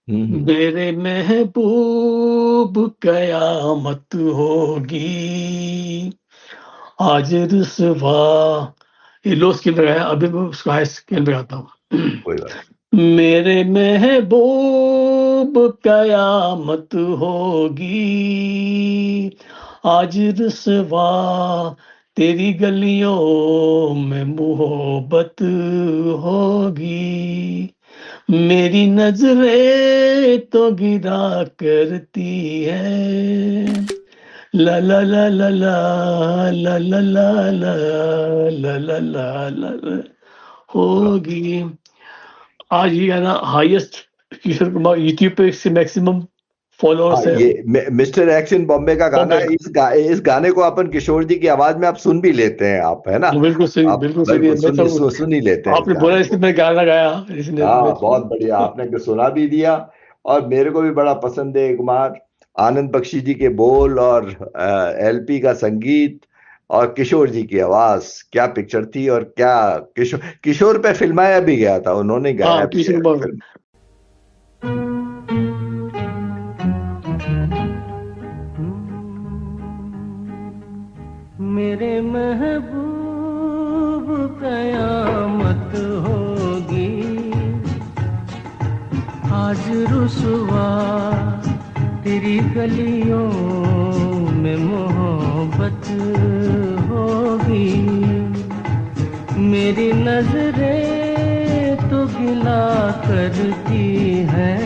हम्म, मेरे महबूब कयामत होगी, आज रुसवा, ये लो स्केल पे गाया, अभी मैं उसको हाई स्केल पे गाता हूँ। कोई बात मेरे महबूब कयामत होगी, आज रुसवा तेरी गलियों में मोहब्बत होगी, मेरी नजरें तो गिरा करती है, ला ला ला ला ला ला ला ला ला ला ला ला ला नहीं। होगी। आज ये गाना हाईएस्ट किशोर कुमार यूट्यूब पे इससे मैक्सिमम हाँ फॉलोअर्स है। ये मिस्टर एक्स इन बॉम्बे का गाना बॉम्बे, है। इस गाने को अपन किशोर जी की आवाज में आप सुन भी लेते हैं, आप है ना? बिल्कुल सही, आप बिल्कुल सही है। बिल्कुल मैं तो, सुन ही लेते हैं इस आपने बोला गाने इसलिए को। मैं गाना गाया, इसने मैं हाँ बहुत बढ़िया, आपने तो सुना भी दिया। और मेरे को भी बड़ा पसंद है कुमार, आनंद बख्शी जी के बोल और एलपी का संगीत। और किशोर जी की आवाज, क्या पिक्चर थी और क्या किशोर पे फिल्माया भी गया था, उन्होंने गाया हाँ, भी किशोर है कुमार। फिल्म। मेरे महबूब कयामत होगी, आज रुसवा तेरी गलियों में मोहब्बत होगी। मेरी नजरें तो गिला करती हैं,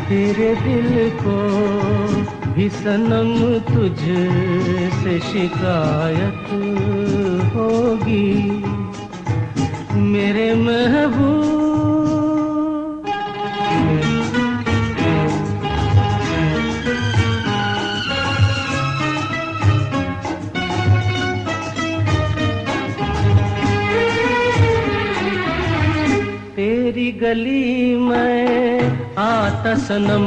तेरे दिल को भी सनम तुझसे शिकायत होगी। मेरे महबूब तेरी गली में आता सनम,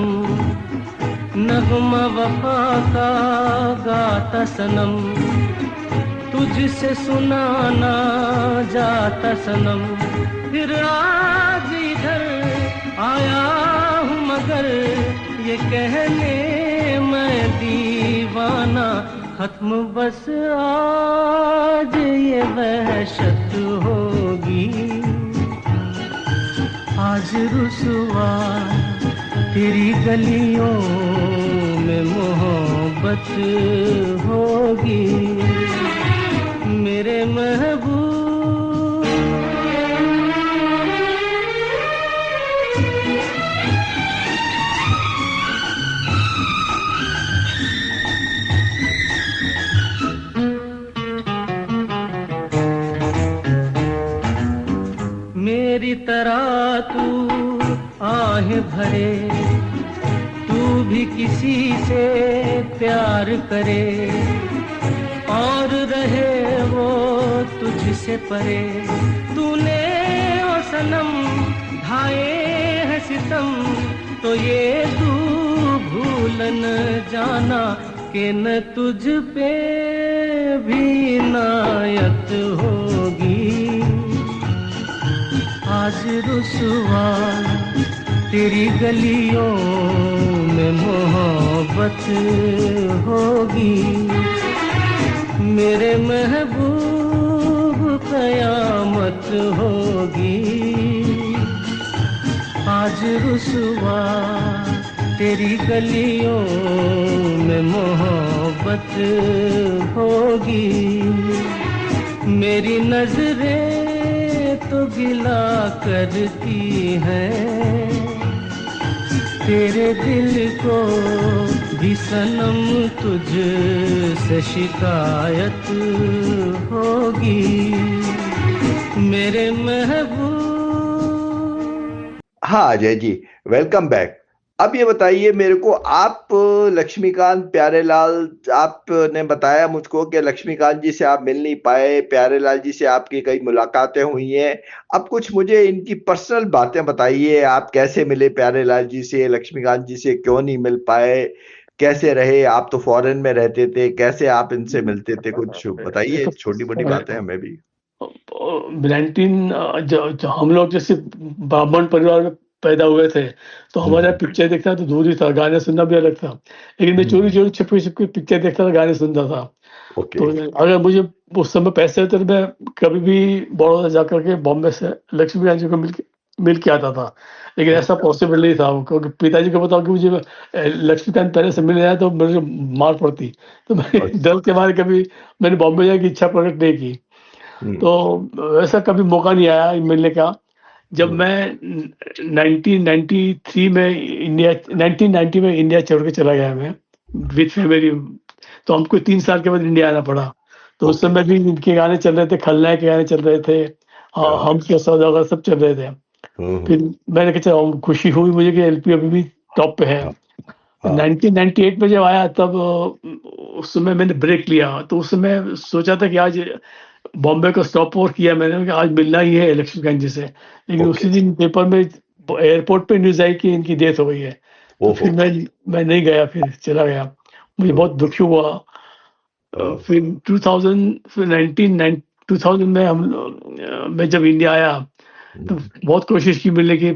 नगमा वफा का गाता सनम, तुझसे सुनाना जाता सनम। फिर आज इधर आया हूँ मगर ये कहने मैं दीवाना, खत्म बस आज ये वहशत होगी। आज रुसवा तेरी गलियों में मोहब्बत होगी। मेरे महबूब मेरी तरह तू आहें भरे, तू भी किसी से प्यार करे और रहे वो तुझसे परे। तूने ओ सनम ढाए है सितम, तो ये तू भूल न जाना कि न तुझ पे भी इनायत होगी। आज रुसवा तेरी गलियों में मोहब्बत होगी। मेरे महबूब कयामत होगी। आज रुसवा तेरी गलियों में मोहब्बत होगी। मेरी नजरें तो गिला करती हैं, तेरे दिल को भी सनम तुझसे शिकायत होगी। मेरे महबूब। हाँ अजय जी, वेलकम बैक। अब ये बताइए मेरे को, आप लक्ष्मीकांत प्यारेलाल, आपने बताया मुझको कि लक्ष्मीकांत जी से आप मिल नहीं पाए, प्यारेलाल जी से आपकी कई मुलाकातें हुई हैं। अब कुछ मुझे इनकी पर्सनल बातें बताइए, आप कैसे मिले प्यारेलाल जी से, लक्ष्मीकांत जी से क्यों नहीं मिल पाए, कैसे रहे? आप तो फॉरेन में रहते थे, कैसे आप इनसे मिलते थे? कुछ बताइए, छोटी मोटी बातें हमें भी। हम लोग जैसे ब्राह्मण परिवार में पैदा हुए थे, तो हमारा पिक्चर देखना तो दूर ही था, गाने सुनना भी अलग था। लेकिन मैं चोरी चोरी छुपी छुपी पिक्चर देखता था, गाने सुनता था। तो अगर मुझे उस समय पैसे होते तो मैं कभी भी बड़ौदा जाकर के बॉम्बे से लक्ष्मीकांत जी को मिल के आता था। लेकिन ऐसा पॉसिबल नहीं था, क्योंकि पिताजी को बताओ कि मुझे लक्ष्मीकांत पहले से मिल जाए तो मुझे मार पड़ती। तो मैं डर के मारे कभी मैंने बॉम्बे जाने की इच्छा प्रकट नहीं की। तो ऐसा कभी मौका नहीं आया मिलने का। जब मैं 1993 में 1990 में इंडिया छोड़ के चला गया मैं विथ फैमिली, तो हमको 3 साल के बाद इंडिया आना पड़ा। तो उस समय भी इनके गाने चल रहे थे, खलनायक के गाने चल रहे थे, हम क्या सौदागर सब चल रहे थे। फिर मैंने कहा चलो, खुशी हुई मुझे कि एलपी अभी भी टॉप पे है। 1998 में जब आया तब उस समय मैंने ब्रेक लिया। तो उस समय सोचा था कि आज बॉम्बे को स्टॉप ओवर किया मैंने कि आज मिलना ही है लक्ष्मीकांत जी से। लेकिन उसी दिन पेपर में एयरपोर्ट पे न्यूज आई कि इनकी डेथ हो गई है। तो फिर मैं नहीं गया, फिर चला गया। मुझे बहुत दुख हुआ। फिर 2000 में मैं जब इंडिया आया तो बहुत कोशिश की मिलने की,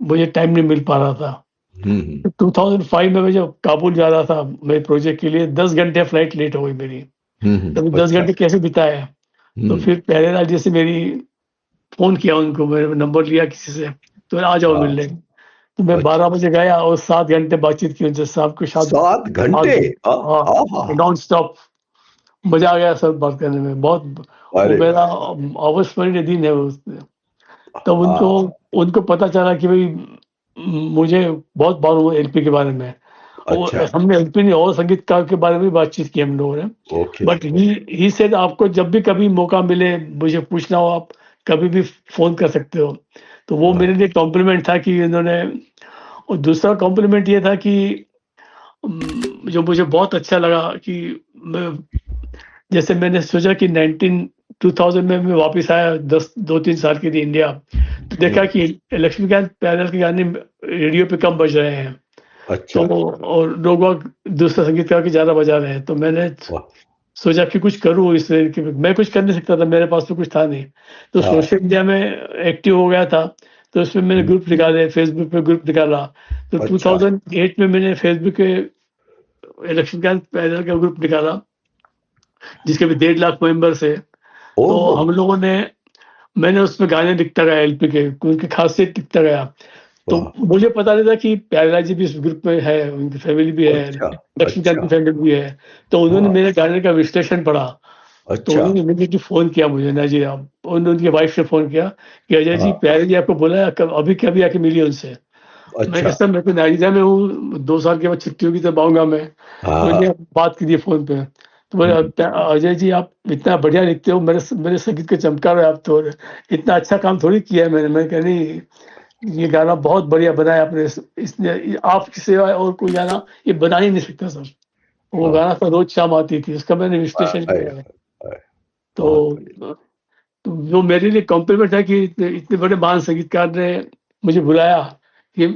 मुझे टाइम नहीं मिल पा रहा था। 2005 में मैं जब काबुल जा रहा था मेरे प्रोजेक्ट के लिए, 10 घंटे फ्लाइट लेट हो गई मेरी। तब 10 अच्छा। घंटे कैसे बिताए? तो फिर प्यारेलाल जी से मेरी फोन किया, उनको मेरा नंबर लिया किसी से, तो आ जाओ हाँ। मिलने। तो मैं अच्छा। 12 बजे गया और 7 घंटे बातचीत की उनसे, साहब के साथ 7 घंटे? हाँ, नॉन स्टॉप। मजा आ गया सर बात करने में, बहुत। वो अरे मेरा अविस्मरणीय दिन है वो। तब उनको पता चला कि भाई मुझे बहुत मालूम है एलपी के बारे में। अच्छा। हमने एलपी नहीं और संगीतकार के बारे में बातचीत की हम लोगों ने। ओके। बट ही सेड आपको जब भी कभी मौका मिले, मुझे पूछना हो, आप कभी भी फोन कर सकते हो। तो वो मेरे लिए कॉम्प्लीमेंट था कि इन्होंने। और दूसरा कॉम्प्लीमेंट ये था कि जो मुझे बहुत अच्छा लगा कि जैसे मैंने सोचा कि 2000 में मैं वापस आया 2-3 साल के लिए इंडिया, तो देखा कि लक्ष्मीकांत प्यारेलाल के गाने रेडियो पे कम बज रहे हैं। अच्छा। तो और लोग दूसरे संगीतकार के ज्यादा बजा रहे हैं, तो मैंने सोचा कि कुछ करूँ इसमें, कि मैं कुछ कर नहीं सकता था, मेरे पास तो कुछ था नहीं। तो सोशल मीडिया में एक्टिव हो गया था, तो उसमें मैंने ग्रुप निकाले, फेसबुक पे ग्रुप निकाला। तो 2008 में मैंने फेसबुक पे लक्ष्मीकांत प्यारेलाल का ग्रुप निकाला, जिसके भी 1.5 लाख मेंबर्स है। तो हम लोगों ने, मैंने उसमें गाने लिखता गया एलपी के, उनकी खासियत लिखता गया। तो मुझे पता नहीं था कि प्यारेलाल जी भी इस ग्रुप में है, उनकी फैमिली भी है, लक्ष्मीकांत की फैमिली भी है। तो उन्होंने मेरे गाने का विश्लेषण पढ़ा। तो उन्होंने इमीडिएटली फोन किया मुझे, ना जी आप, उनकी वाइफ से फोन किया कि अजय जी प्यारे जी आपको बोला है, अभी कभी आके मिली उनसे। मैं कहता मैं तो नाइजीरिया में हूँ, 2 साल के बाद छुट्टी होगी तब आऊंगा मैं। तो बात की फोन पे, तो बोले अजय जी आप इतना बढ़िया लिखते हो, मेरे संगीत के चमत्कार है आप तो, इतना अच्छा काम थोड़ी किया है मैंने। मैं कह नहीं, ये गाना बहुत बढ़िया बनाया आपने, इसने आपकी सिवा और कोई गाना ये बना ही नहीं सकता सर। वो गाना तो रोज शाम आती थी, उसका मैंने विश्लेषण किया है। तो वो मेरे लिए कॉम्प्लीमेंट है कि इतने बड़े महान संगीतकार ने मुझे बुलाया कि,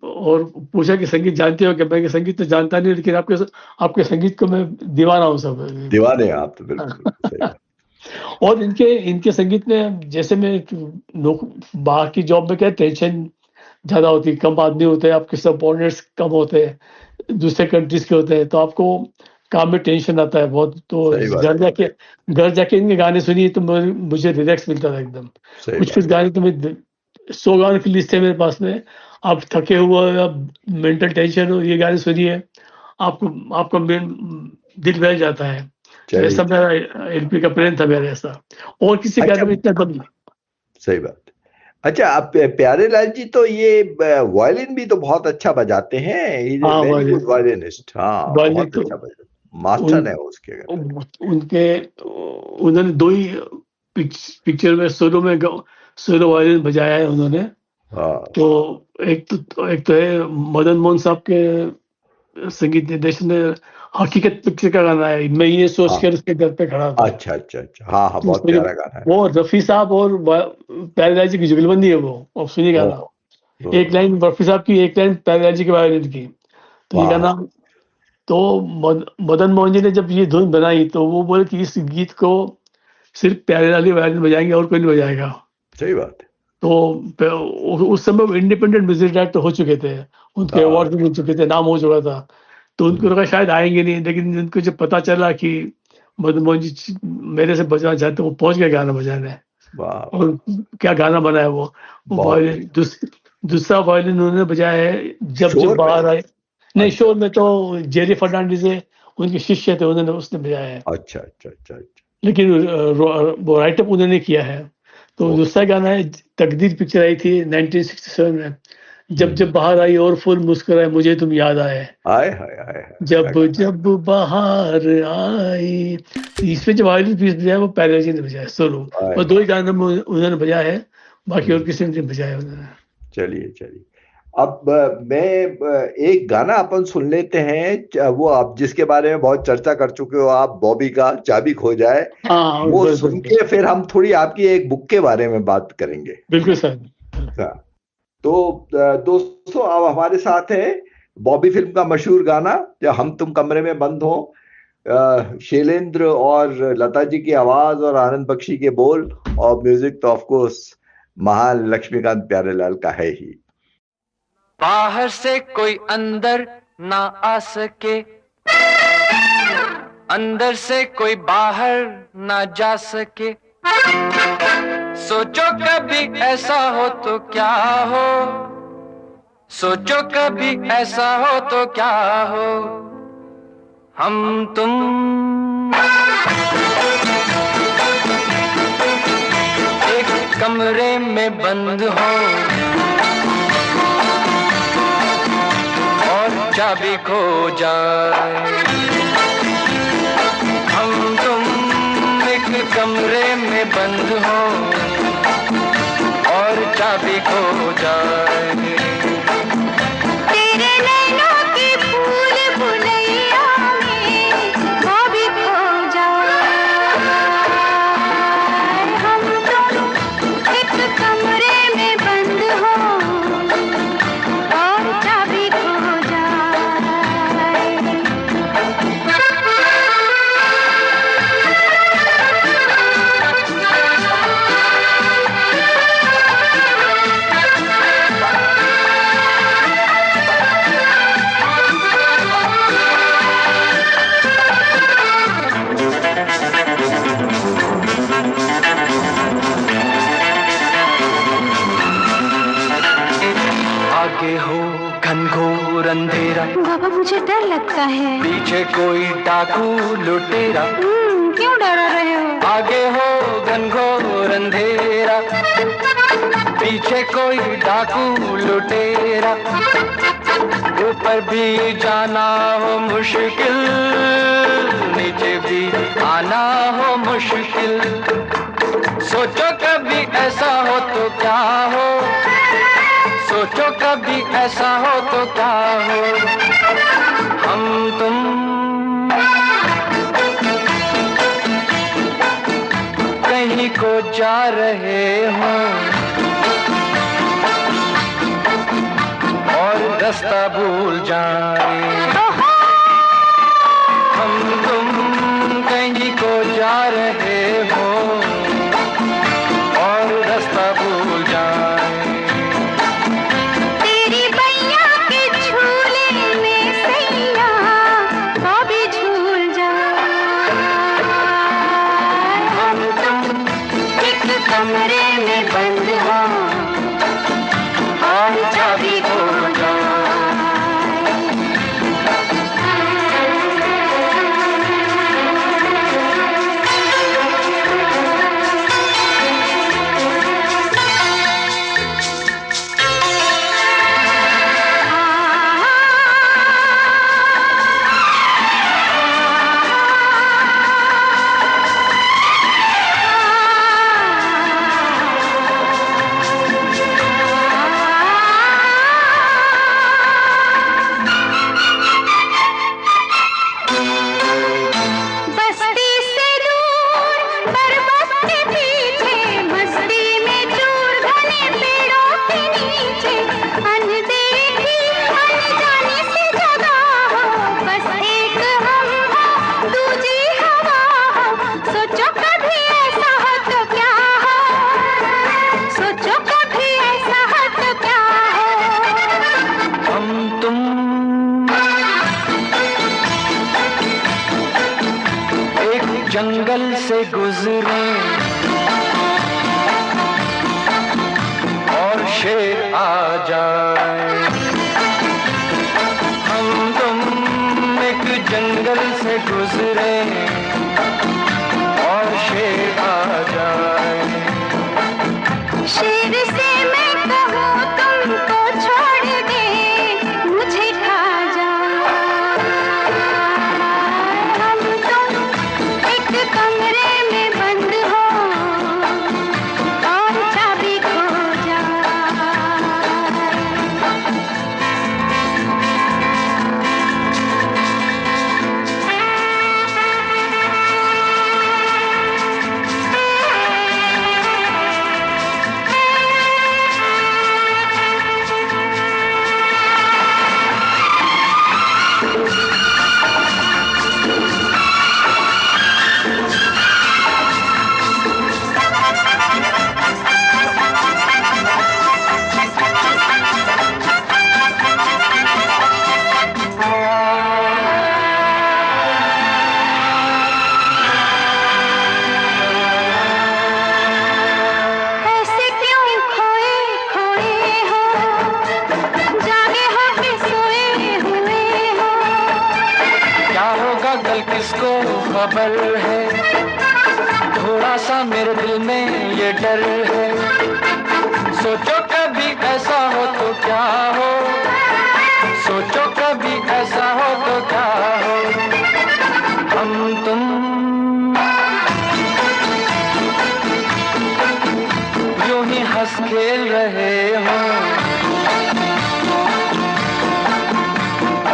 और पूछा कि संगीत जानते हो क्या? मैं संगीत तो जानता नहीं, लेकिन आपके संगीत को मैं दीवाना हूँ सब। दीवाने आप तो, बिल्कुल सही बात। और इनके संगीत में, जैसे मैं बाहर की जॉब में क्या टेंशन ज्यादा होती है, कम आदमी होते हैं, आपके सबऑर्डिनेट्स कम होते हैं, दूसरे कंट्रीज के होते हैं, तो आपको काम में टेंशन आता है बहुत। तो घर जाके इनके गाने सुनिए तो मुझे रिलैक्स मिलता था एकदम। कुछ गाने तो मैं 100 गाने की लिस्ट है मेरे पास में, आप थके हुए, आप मेंटल टेंशन हो, ये गाने सुनिए, आपका दिल बहल जाता है। ऐसा मेरा एलपी का प्रेम था मेरा ऐसा, और किसी गाने में इतना कम। सही बात। अच्छा, आप प्यारेलाल जी तो ये वायलिन भी तो बहुत अच्छा बजाते हैं, वेरी गुड वायलिनिस्ट। हाँ, बहुत अच्छा बजाते, मास्टर है उसके। उन्होंने 2 ही पिक्चर में सोलो वायलिन बजाया है उन्होंने। तो एक तो है मदन मोहन साहब के संगीत निर्देशन में हकीकत पिक्चर का गाना है, मैं ये सोच कर उसके घर पे खड़ा था। अच्छा। हाँ, बहुत प्यारा गाना है वो। रफी साहब और प्यारेलाल जी की जुगलबंदी है वो, आप सुनिए गाना। एक लाइन रफी साहब की, एक लाइन प्यारेलाल जी के वायलिन की। तो ये गाना, तो मदन मोहन जी ने जब ये धुन बनाई तो वो बोले कि इस गीत को सिर्फ प्यारेलाल ही वायलिन बजाएंगे और कोई नहीं बजाएगा। सही बात है। तो उस समय इंडिपेंडेंट म्यूजिक डायरेक्टर हो चुके थे, उनके अवार्ड भी मिल चुके थे, नाम हो चुका था। तो उनको लगा शायद आएंगे नहीं, लेकिन उनको जब पता चला कि मदन मोहन जी मेरे से बजाना चाहते, वो पहुंच गए गाना बजाने। और क्या गाना बनाया वो वायलिन, दूसरा वायलिन उन्होंने बजाया है जब बाहर आए। नहीं, शोर में तो जेरी फर्नांडिस है, उनके शिष्य थे, उसने बजाया है। अच्छा। लेकिन वो राइटअप उन्होंने किया है। तो दूसरा गाना है, तकदीर पिक्चर आई थी 1967 में, जब बाहर आई और फूल मुस्कुराए मुझे तुम याद आए, जब बाहर आई। इसमें जो वायलिन पीस बजाया वो प्यारेलाल जी ने बजाया सोलो, और 2 ही गाने में उन्होंने बजाया है, बाकी और किसी ने नहीं बजाया उन्होंने। चलिए, अब मैं एक गाना अपन सुन लेते हैं, वो आप जिसके बारे में बहुत चर्चा कर चुके हो आप, बॉबी का चाबी खो जाए। वो सुन के फिर हम थोड़ी आपकी एक बुक के बारे में बात करेंगे। बिल्कुल सर। तो दोस्तों, अब हमारे साथ है बॉबी फिल्म का मशहूर गाना जो हम तुम कमरे में बंद हो, शैलेंद्र और लता जी की आवाज और आनंद बख्शी के बोल, और म्यूजिक तो ऑफ कोर्स महान लक्ष्मीकांत प्यारेलाल का है ही। बाहर से कोई अंदर ना आ सके, अंदर से कोई बाहर ना जा सके, सोचो कभी ऐसा हो तो क्या हो, सोचो कभी ऐसा हो तो क्या हो, हम तुम एक कमरे में बंद हो और चाबी खो जाए, हम तुम एक कमरे में बंद हो और चाबी खो जाए। तेरे नैनों की फूल बुलैया में वो भी खो जाए, हम तुम एक कमरे में बंद हो और चाबी खो जाए। आगे हो घनघोर अंधेरा, बाबा मुझे डर लगता है। पीछे कोई डाकू लुटेरा, क्यों डरा रहे हो? आगे हो घनघोर अंधेरा, पीछे कोई डाकू लुटेरा, ऊपर भी जाना हो मुश्किल, नीचे भी आना हो मुश्किल, सोचो कभी ऐसा हो तो क्या हो, सोचो कभी ऐसा हो तो क्या हो, हम तुम कहीं को जा रहे हो और रास्ता भूल जाए, हम तुम कहीं को जा रहे हो और रास्ता भूल जाए। तेरी बैया के झूले में सैया वो भी झूल जाए, हम तुम एक कमरे में बंद हो और चाबी खो जाए। बस्ती से दूर पर्वत के पीछे, मस्ती में चूर घने पेड़ों के नीचे, अनदेखी अनजानी सी जगह हो, बस एक हम हो दूजी हवा हो, सोचो कभी ऐसा हो तो क्या हो, सोचो कभी ऐसा हो तो क्या हो, हम तुम एक जंगल से गुजरे और शेर आ जाए, हम तुम एक जंगल से गुजरे और शेर आ जाए। शेर से मैं कहूँ तुमको छोड़ दे, मुझे खा जाए, हम तुम एक कमरे में बंद हो और चाबी खो जाए। किसको खबर है, थोड़ा सा मेरे दिल में ये डर है। सोचो कभी ऐसा हो तो क्या हो, सोचो कभी ऐसा हो तो क्या हो। हम तुम यूं ही हंस खेल रहे हो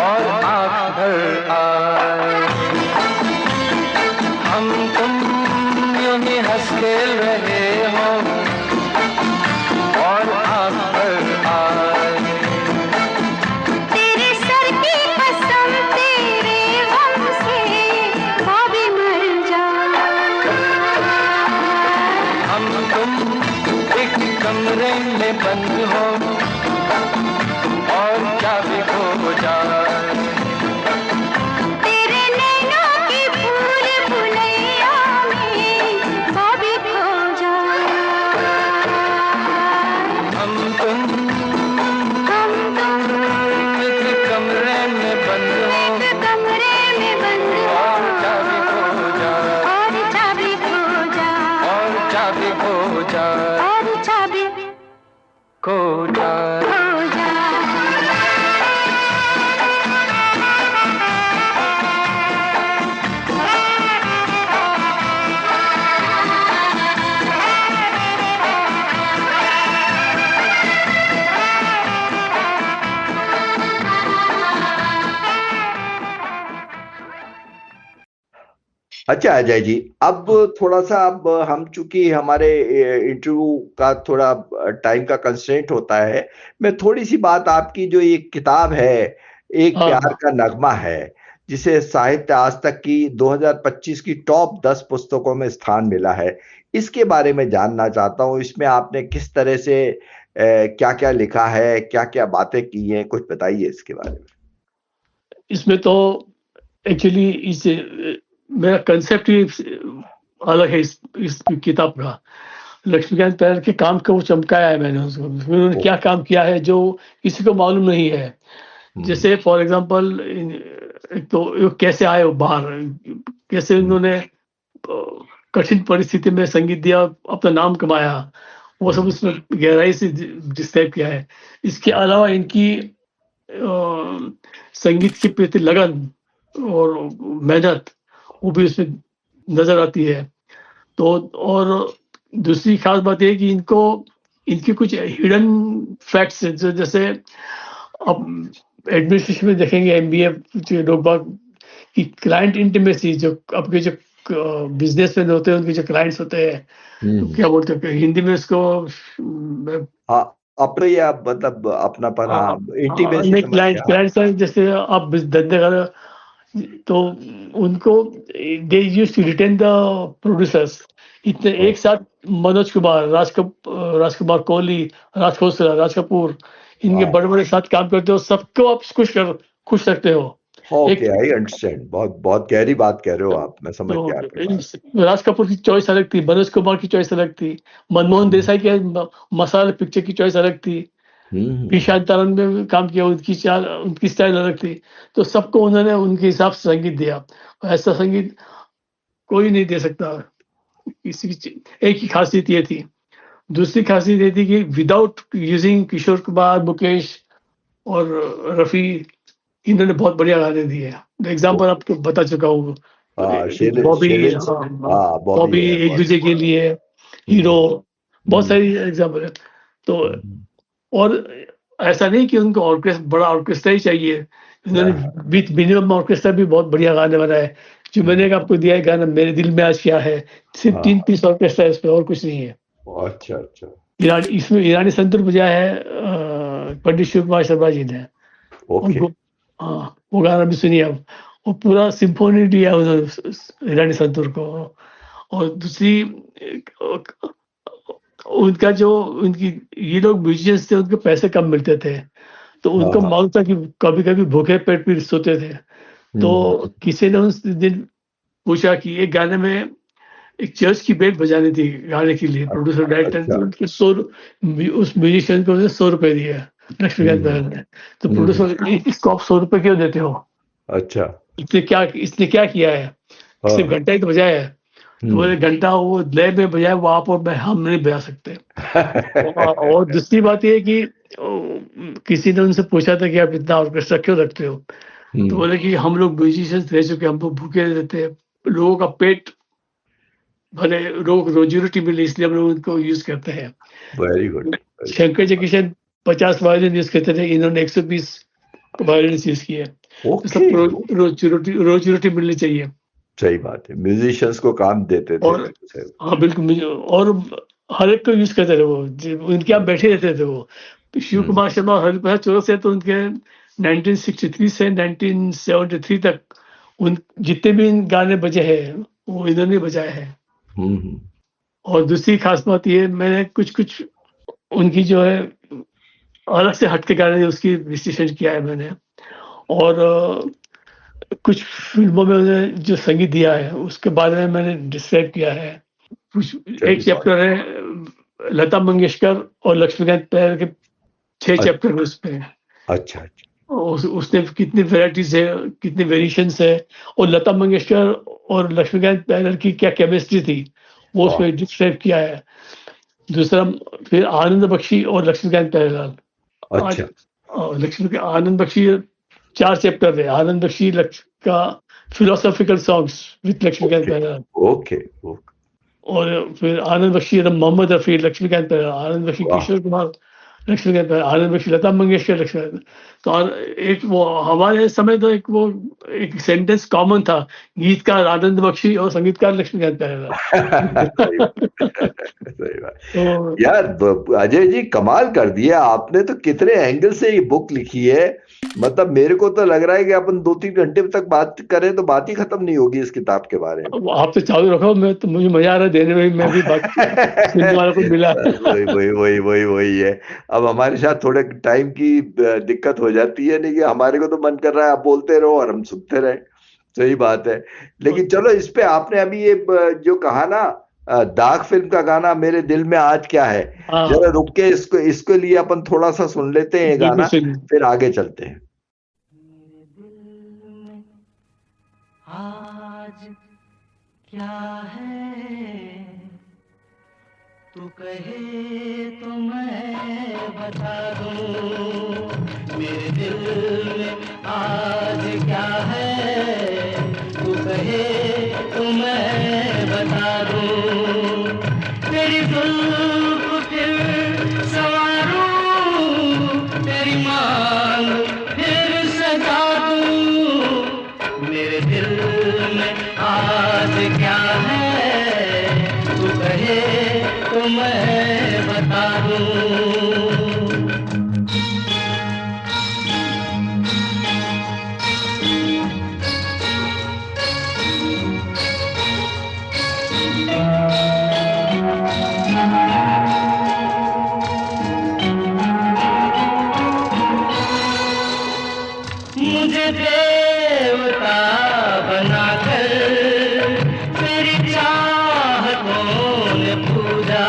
और आँख भर आए। हम तुम यूं ही हंस खेल रहे हो और आँख भर आए। तेरे सर की कसम तेरे गम से भाभी मर जाए। हम तुम एक कमरे में बंद हो और क्या भी हो जाए। तेरे नैनों की भूल भुलैया में भाभी खो जाए। हम तुम एक कमरे में बंद हो एक कमरे में बंद और क्या भी हो जाए, और चाबी खो जाए, और क्या भी हो जाए, और चाबी खो जाए। खो जाए। अच्छा अजय जी, अब थोड़ा सा अब हम चूंकि हमारे इंटरव्यू का थोड़ा टाइम का कंस्ट्रेंट होता है, मैं थोड़ी सी बात आपकी जो ये किताब है एक हाँ। प्यार का नगमा है, जिसे साहित्य आज तक की 2025 की टॉप 10 पुस्तकों में स्थान मिला है, इसके बारे में जानना चाहता हूँ। इसमें आपने किस तरह से क्या क्या लिखा है, क्या क्या बातें की हैं, कुछ बताइए इसके बारे में। इसमें तो एक्चुअली इस मेरा कंसेप्ट ही अलग है इस किताब का। लक्ष्मीकांत प्यार के काम को चमकाया है मैंने उसको। उन्होंने क्या काम किया है जो किसी को मालूम नहीं है। जैसे फॉर एग्जांपल एक तो ये कैसे आए वो बाहर, कैसे उन्होंने कठिन परिस्थिति में संगीत दिया, अपना नाम कमाया, वो सब उसमें गहराई से डिस्क्राइब किया है। इसके अलावा इनकी संगीत के प्रति लगन और मेहनत वो भी उसमें नजर आती है। तो और दूसरी खास बात यह कि इनकी कुछ हिडन फैक्ट्स हैं, जैसे अब एडमिनिस्ट्रेशन में देखेंगे एमबीए लोग बाग की क्लाइंट इंटीमेसी, जो आपके जो बिजनेसमैन होते हैं उनके जो क्लाइंट्स होते हैं, तो क्या बोलते हैं हिंदी में इसको अपने या मतलब अपनापन, इंटीमेसी नहीं क्लाइंट्स जैसे आप धंधे कर तो उनको they used to retain the producers. इतने एक साथ मनोज कुमार, राजकुमार कोहली, राज खोसला, राज कपूर, इनके बड़े बड़े साथ काम करते हो, सबको आप खुश रखते हो। Okay, I understand. बहुत बहुत गहरी बात कह रहे हो आप, मैं समझ गया। राज कपूर की चॉइस अलग थी, मनोज कुमार की चॉइस अलग थी, मनमोहन देसाई के मसाला पिक्चर की चॉइस अलग थी, शांताराम में काम किया, उनकी स्टाइल अलग थी। तो सबको उन्होंने उनके हिसाब से संगीत दिया। ऐसा संगीत कोई नहीं दे सकता। एक ही खासियत ये थी। दूसरी खासियत ये थी कि विदाउट यूजिंग किशोर कुमार, मुकेश और रफी, इन्होंने बहुत बढ़िया गाने दिए। एग्जाम्पल आपको बता चुका हूँ, बॉबी एक दूसरे के लिए, हीरो, बहुत सारी एग्जाम्पल है। तो और ऐसा नहीं कि उनको बड़ा ऑर्केस्ट्रा ही चाहिए, उन्होंने विथ मिनिमम ऑर्केस्ट्रा भी बहुत बढ़िया गाने बनाए। जो मैंने आपको दिया है गाना मेरे दिल में आज क्या है, सिर्फ 3 पीस ऑर्केस्ट्रा है इसमें, और कुछ नहीं है। अच्छा। इसमें ईरानी संतूर बजाया है पंडित शिव कुमार शर्मा जी ने। वो गाना भी सुनिए आप, वो पूरा सिम्फोनी दिया उन्होंने ईरानी संतूर को। और दूसरी उनका जो उनकी ये लोग म्यूजिशियंस थे, उनको पैसे कम मिलते थे, तो उनको मालूम था कि कभी कभी भूखे पेट भी सोते थे। तो किसी ने उस दिन पूछा कि एक गाने में एक चर्च की बेल बजानी थी गाने के लिए, प्रोड्यूसर डायरेक्टर उस म्यूजिशियन को 100 रुपए दिए लक्ष्मीकांत प्यार ने। तो प्रोड्यूसर, इसको आप 100 रुपए क्यों देते हो? अच्छा, इसने क्या किया है? सिर्फ घंटा ही तो बजाया है। तो बोले घंटा वो लय में बजाए, वो आप और मैं हम नहीं बजा सकते। और दूसरी बात ये है कि किसी ने उनसे पूछा था कि आप इतना ऑर्केस्ट्रा क्यों रखते हो, तो बोले कि हम लोग म्यूजिशियंस रह चुके, हम लोग भूखे रहते हैं, लोगों का पेट भले, रोजी रोटी मिले, इसलिए हम लोग उनको यूज करते हैं। Very good. Shankar Jaikishan 50 violin use करते थे, इन्होंने 120 वायलिन यूज किए। सब रोजी रोटी मिलनी चाहिए। सही बात है, म्यूजिशियंस को काम देते थे। और हाँ बिल्कुल, और हर एक को यूज करते थे वो, उनके आप बैठे रहते थे वो। शिव कुमार शर्मा और हरिप्रसाद चौरसिया तो उनके 1963 से 1973 तक उन जितने भी गाने बजे हैं वो इन्होंने बजाए हैं। और दूसरी खास बात ये, मैंने कुछ उनकी जो है अलग से हटके गाने उसकी विश्लेषण किया है मैंने। और कुछ फिल्मों में उन्होंने जो संगीत दिया है उसके बारे में मैंने डिस्क्राइब किया है। एक चैप्टर है लता मंगेशकर और लक्ष्मीकांत प्यार के, 6 चैप्टर है उसमें। अच्छा। उसने कितनी वैरायटीज है, कितनी वेरिएशंस है, और लता मंगेशकर और लक्ष्मीकांत प्यार की क्या केमिस्ट्री थी वो उसमें डिस्क्राइब किया है। दूसरा फिर आनंद बख्शी और लक्ष्मीकांत प्यारेलाल। अच्छा। आनंद बख्शी 4 चैप्टर है। आनंद बख्शी का philosophical songs with Laxmikant Pyarelal. Okay. और फिर आनंद बख्शी मोहम्मद रफी, लक्ष्मीकांत प्यारेलाल, आनंद बख्शी किशोर कुमार, लक्ष्मीकांत प्यारेलाल, आनंद बख्शी लता मंगेशकर, लक्ष्मीकांत। तो एक वो हमारे समय तो एक सेंटेंस कॉमन था, गीतकार आनंद बख्शी और संगीतकार लक्ष्मीकांत प्यारेलाल। सही बात। यार अजय जी कमाल कर दिया आपने, तो कितने एंगल से ये बुक लिखी है। मतलब मेरे को तो लग रहा है कि अपन 2-3 घंटे तक बात करें तो बात ही खत्म नहीं होगी इस किताब के बारे में। आप तो चालू रखो, मैं तो मुझे मजा आ रहा है देने में, मैं भी बात सुनने वालों को मिला। वही है। अब हमारे साथ थोड़े टाइम की दिक्कत हो जाती है, नहीं कि हमारे को तो मन कर रहा है आप बोलते रहो और हम सुनते रहे। सही बात है। लेकिन चलो इस पे आपने अभी ये जो कहा ना, दाग फिल्म का गाना मेरे दिल में आज क्या है, जरा रुक के इसके लिए अपन थोड़ा सा सुन लेते हैं गाना, फिर आगे चलते हैं। आज क्या है तू कहे तो मैं बता दूं, मेरे दिल में आज क्या है तू कहे तो मैं बता दूं, तेरी जुल्फ फिर संवारूं, तेरी मांग फिर सजा दूं, मेरे दिल में आज क्या है तू कहे तो मैं बता दूं। मुझे देवता बनाकर तेरी चाहतों ने पूजा,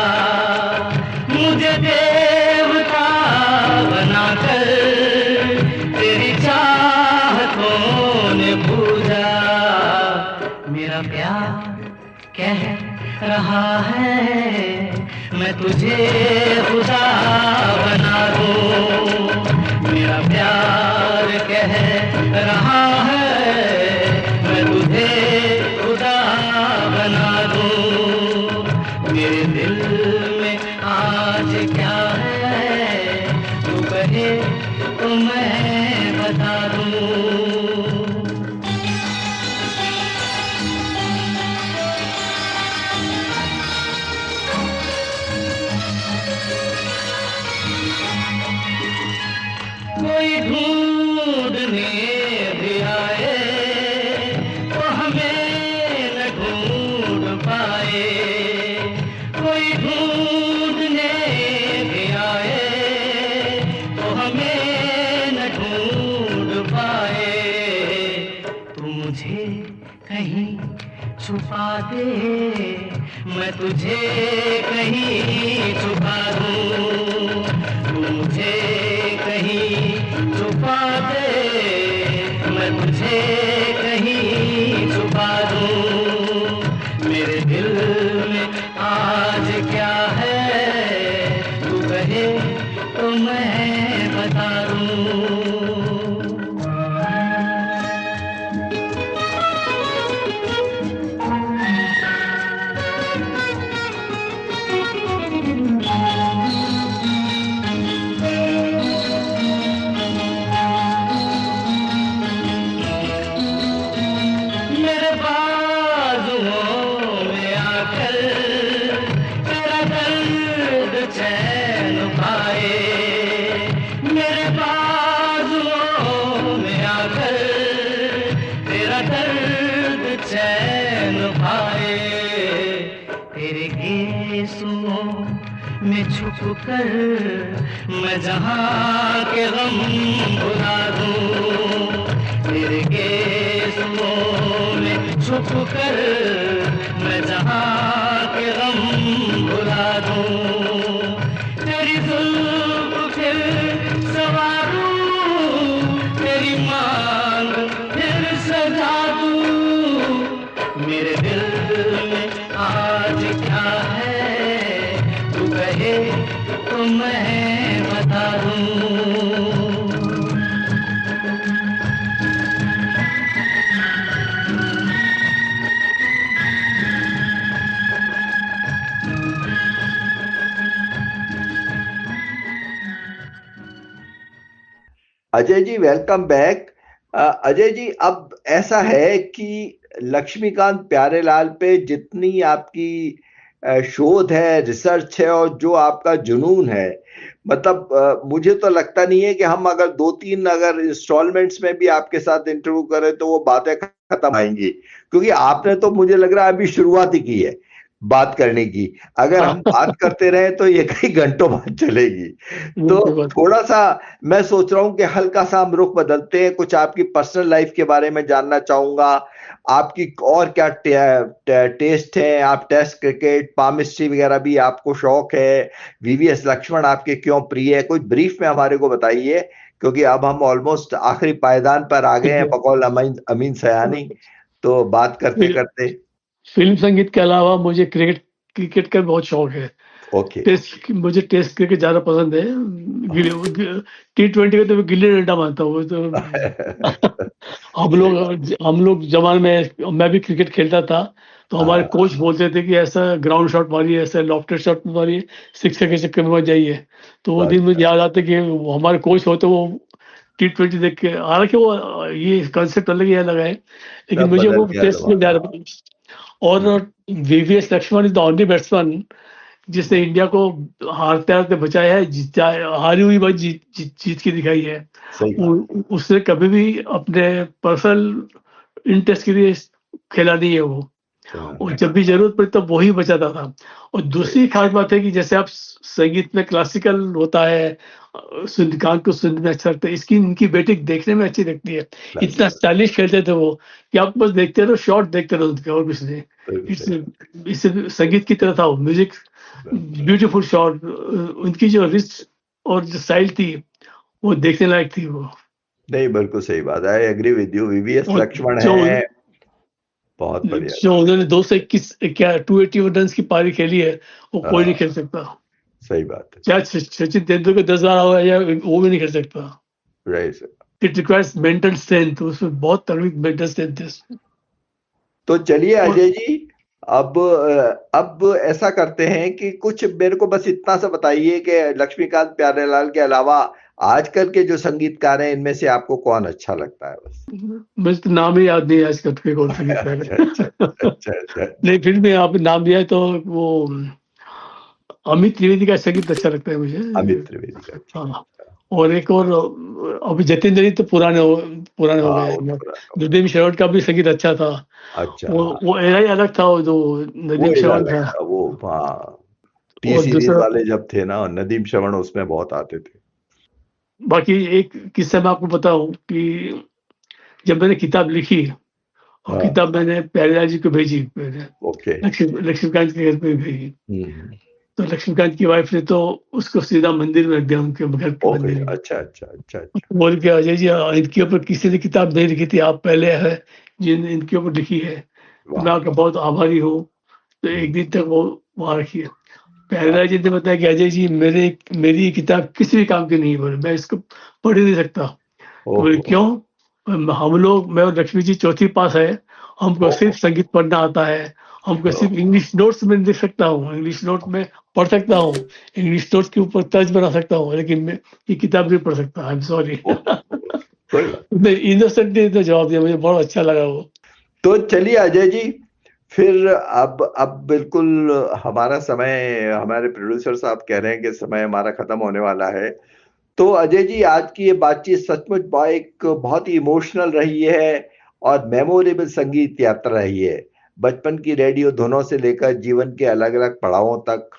मुझे देवता बनाकर तेरी चाहतों ने पूजा, मेरा प्यार कह रहा है मैं तुझे खुदा बना दूं, मेरा प्यार कह रहा है मैं तुझे खुदा बना दूं, मेरे दिल में आज क्या है तू कहे तो मैं बता दूं। कोई ढूंढने भी आए तो हमें न ढूंढ पाए, कोई ढूंढने भी आए तो हमें न ढूंढ पाए, तू मुझे कहीं छुपा दे मैं तुझे कहीं छुपा दूं, तू मुझे कहीं छुपा दे मैं तुझे कहीं छुपा दूं, में छुप कर मैं जहाँ के गम भुला दूं, तेरे गेसुओं में छुप कर मैं जहाँ के गम भुला दूं, तेरी जुल्फ फिर सवारूं, तेरी मांग फिर सजा दूं, मेरे दिल में आज क्या है तू कहे तो मैं बता दूं। Ajay ji welcome back. अजय जी, अब ऐसा है कि लक्ष्मीकांत प्यारेलाल पे जितनी आपकी शोध है, रिसर्च है और जो आपका जुनून है, मतलब मुझे तो लगता नहीं है कि हम अगर 2-3 अगर इंस्टॉलमेंट्स में भी आपके साथ इंटरव्यू करें तो वो बातें खत्म आएंगी, क्योंकि आपने तो मुझे लग रहा है अभी शुरुआत ही की है बात करने की। अगर हम बात करते रहे तो ये कई घंटों बात चलेगी। तो थोड़ा सा मैं सोच रहा हूं कि हल्का सा हम रुख बदलते हैं, कुछ आपकी पर्सनल लाइफ के बारे में जानना चाहूंगा, आपकी और क्या टेस्ट है, आप टेस्ट क्रिकेट, पामिस्ट्री वगैरह भी आपको शौक है, वीवीएस लक्ष्मण आपके क्यों प्रिय है, कुछ ब्रीफ में हमारे को बताइए, क्योंकि अब हम ऑलमोस्ट आखिरी पायदान पर आ गए हैं बकौल अमीन सयानी, तो बात करते करते। फिल्म संगीत के अलावा मुझे क्रिकेट का बहुत शौक है। ओके। मुझे टेस्ट क्रिकेट ज्यादा पसंद है। T20 में तो मैं गिल्ली डंडा मानता हूँ। तो हम लोग जमाने में मैं भी क्रिकेट खेलता था, तो हमारे कोच बोलते थे कि ऐसा ग्राउंड शॉट मारिए, ऐसा लॉफ्टेड शॉट मारिए, सिक्सर के चक्कर में मत जाइए। तो वो दिन मुझे याद आता कि हमारे कोच होते वो T20 देख के, हालांकि वो ये कंसेप्ट अलग ही अलग है, लेकिन मुझे वो टेस्ट में ज्यादा पसंद। और VVS Laxman is the only batsman जिसने इंडिया को हारते हारते बचाया है, हारी हुई बात जीत के दिखाई है। उसने कभी भी अपने पर्सनल इंटरेस्ट के लिए खेला नहीं है वो, और जब भी जरूरत पड़ी तब वही बचाता था। और दूसरी खास बात है कि जैसे आप संगीत में क्लासिकल होता है, गान को सुनने में अच्छा लगता है, इनकी बैटिंग देखने में अच्छी लगती है। इतना स्टाइलिश खेलते थे वो कि आप बस देखते रहो, शॉट देखते रहो उनके, और कुछ नहीं। इससे संगीत की तरह था वो, म्यूजिक ब्यूटीफुल शॉट, उनकी जो रिस्ट और जो स्टाइल थी वो देखने लायक थी वो। नहीं, बिल्कुल सही बात है, I agree with you. VVS Laxman है, बहुत बढ़िया। जो उन्होंने 280 रन की पारी खेली है, वो कोई नहीं खेल सकता। सही बात है। क्या सचिन तेंदुलकर 10 बार हो या वो भी नहीं खेल सकता। Right. It requires mental strength, उसमें बहुत तगड़ी मेंटल स्ट्रेंथ है। तो चलिए अजय जी, अब ऐसा करते हैं कि कुछ मेरे को बस इतना सा बताइए कि लक्ष्मीकांत प्यारेलाल के अलावा आजकल के जो संगीतकार हैं, इनमें से आपको कौन अच्छा लगता है? बस तो नाम ही याद नहीं है आजकल के कौन संगीतकार। अच्छा। नहीं, फिर भी आपने नाम दिया है तो वो अमित त्रिवेदी का संगीत अच्छा लगता है मुझे। अमित त्रिवेदी का। हाँ, और एक और अभी जतेंद्र जी तो पुराने हो गए। नदीम श्रवण का भी संगीत अच्छा था। अच्छा। वो एरा ही अलग था, वो जो नदीम श्रवण था वो टी सीरीज वाले जब थे ना, नदीम श्रवण उसमें बहुत आते थे। बाकी एक किस्सा मैं आपको बताऊं कि जब मैंने किताब लिखी, और किताब मैंने प्यारेलाल जी को भेजी, लक्ष्मीकांत के घर पे भेजी, तो लक्ष्मीकांत की वाइफ ने तो उसको सीधा मंदिर में रख दिया, उनके घर के मंदिर में। अच्छा। बोल के, अजय जी इनके ऊपर किसी ने किताब नहीं लिखी थी, आप पहले है जिन इनके ऊपर लिखी है, मैं आपका बहुत आभारी हूँ। तो एक दिन तक वो वहां रखी है। प्यारेलाल जी ने बताया कि अजय जी मेरी किताब किसी भी काम की नहीं, बोले मैं इसको पढ़ ही नहीं सकता। बोले क्यों? हम लोग, मैं और लक्ष्मी जी चौथी पास है, हमको सिर्फ संगीत पढ़ना आता है, हमको सिर्फ इंग्लिश नोट्स में लिख सकता हूँ, इंग्लिश नोट में पढ़ सकता हूँ, इंग्लिश नोट्स के ऊपर तर्ज बना सकता हूँ, लेकिन मैं ये किताब नहीं पढ़ सकता। I am sorry. इनोसेंटली तो जवाब दिया, मुझे बहुत अच्छा लगा वो। तो चलिए अजय जी, फिर अब बिल्कुल हमारा समय, हमारे प्रोड्यूसर साहब कह रहे हैं कि समय हमारा खत्म होने वाला है। तो अजय जी, आज की ये बातचीत सचमुच बहुत ही इमोशनल रही है और मेमोरेबल संगीत यात्रा रही है। बचपन की रेडियो धुनों से लेकर जीवन के अलग अलग पड़ावों तक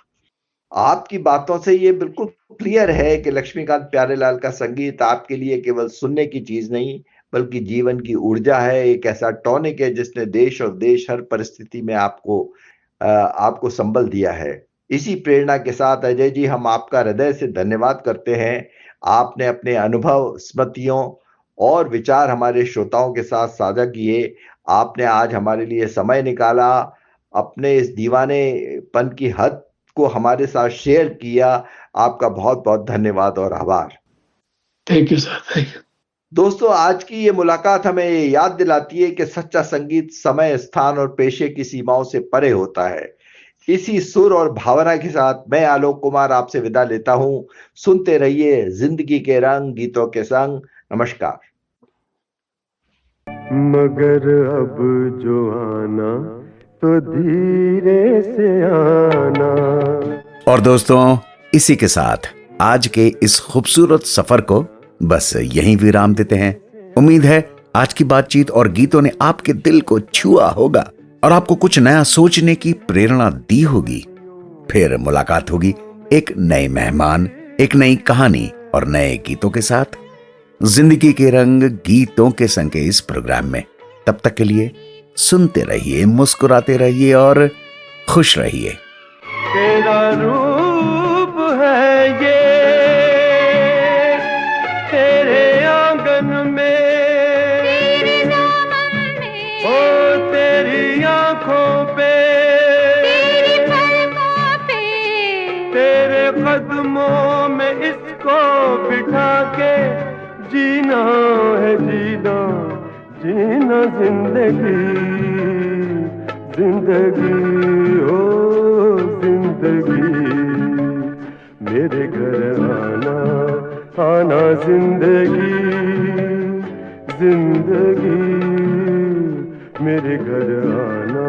आपकी बातों से ये बिल्कुल क्लियर है कि लक्ष्मीकांत प्यारेलाल का संगीत आपके लिए केवल सुनने की चीज नहीं बल्कि जीवन की ऊर्जा है, एक ऐसा टॉनिक है जिसने देश और देश हर परिस्थिति में आपको संबल दिया है। इसी प्रेरणा के साथ अजय जी हम आपका हृदय से धन्यवाद करते हैं। आपने अपने अनुभव, स्मृतियों और विचार हमारे श्रोताओं के साथ साझा किए। आपने आज हमारे लिए समय निकाला, अपने इस दीवानेपन की हद को हमारे साथ शेयर किया। आपका बहुत बहुत धन्यवाद और आभार। Thank you sir, thank you. दोस्तों, आज की ये मुलाकात हमें ये याद दिलाती है कि सच्चा संगीत समय, स्थान और पेशे की सीमाओं से परे होता है। इसी सुर और भावना के साथ मैं आलोक कुमार आपसे विदा लेता हूं। सुनते रहिए जिंदगी के रंग गीतों के संग। नमस्कार। मगर अब जो आना तो धीरे से आना। और दोस्तों, इसी के साथ आज के इस खूबसूरत सफर को बस यहीं विराम देते हैं। उम्मीद है आज की बातचीत और गीतों ने आपके दिल को छुआ होगा और आपको कुछ नया सोचने की प्रेरणा दी होगी। फिर मुलाकात होगी एक नए मेहमान, एक नई कहानी और नए गीतों के साथ जिंदगी के रंग गीतों के संग के इस प्रोग्राम में। तब तक के लिए सुनते रहिए, मुस्कुराते रहिए और खुश रहिए। तेरा रूप है ये तेरे आंगन में, तेरे दामन में, ओ तेरी आंखों पे, तेरी पलकों पे, तेरे कदमों में इसको बिठा के जीना है, जीना जीना जिंदगी, जिंदगी हो जिंदगी। मेरे घर आना आना जिंदगी, जिंदगी मेरे घर आना।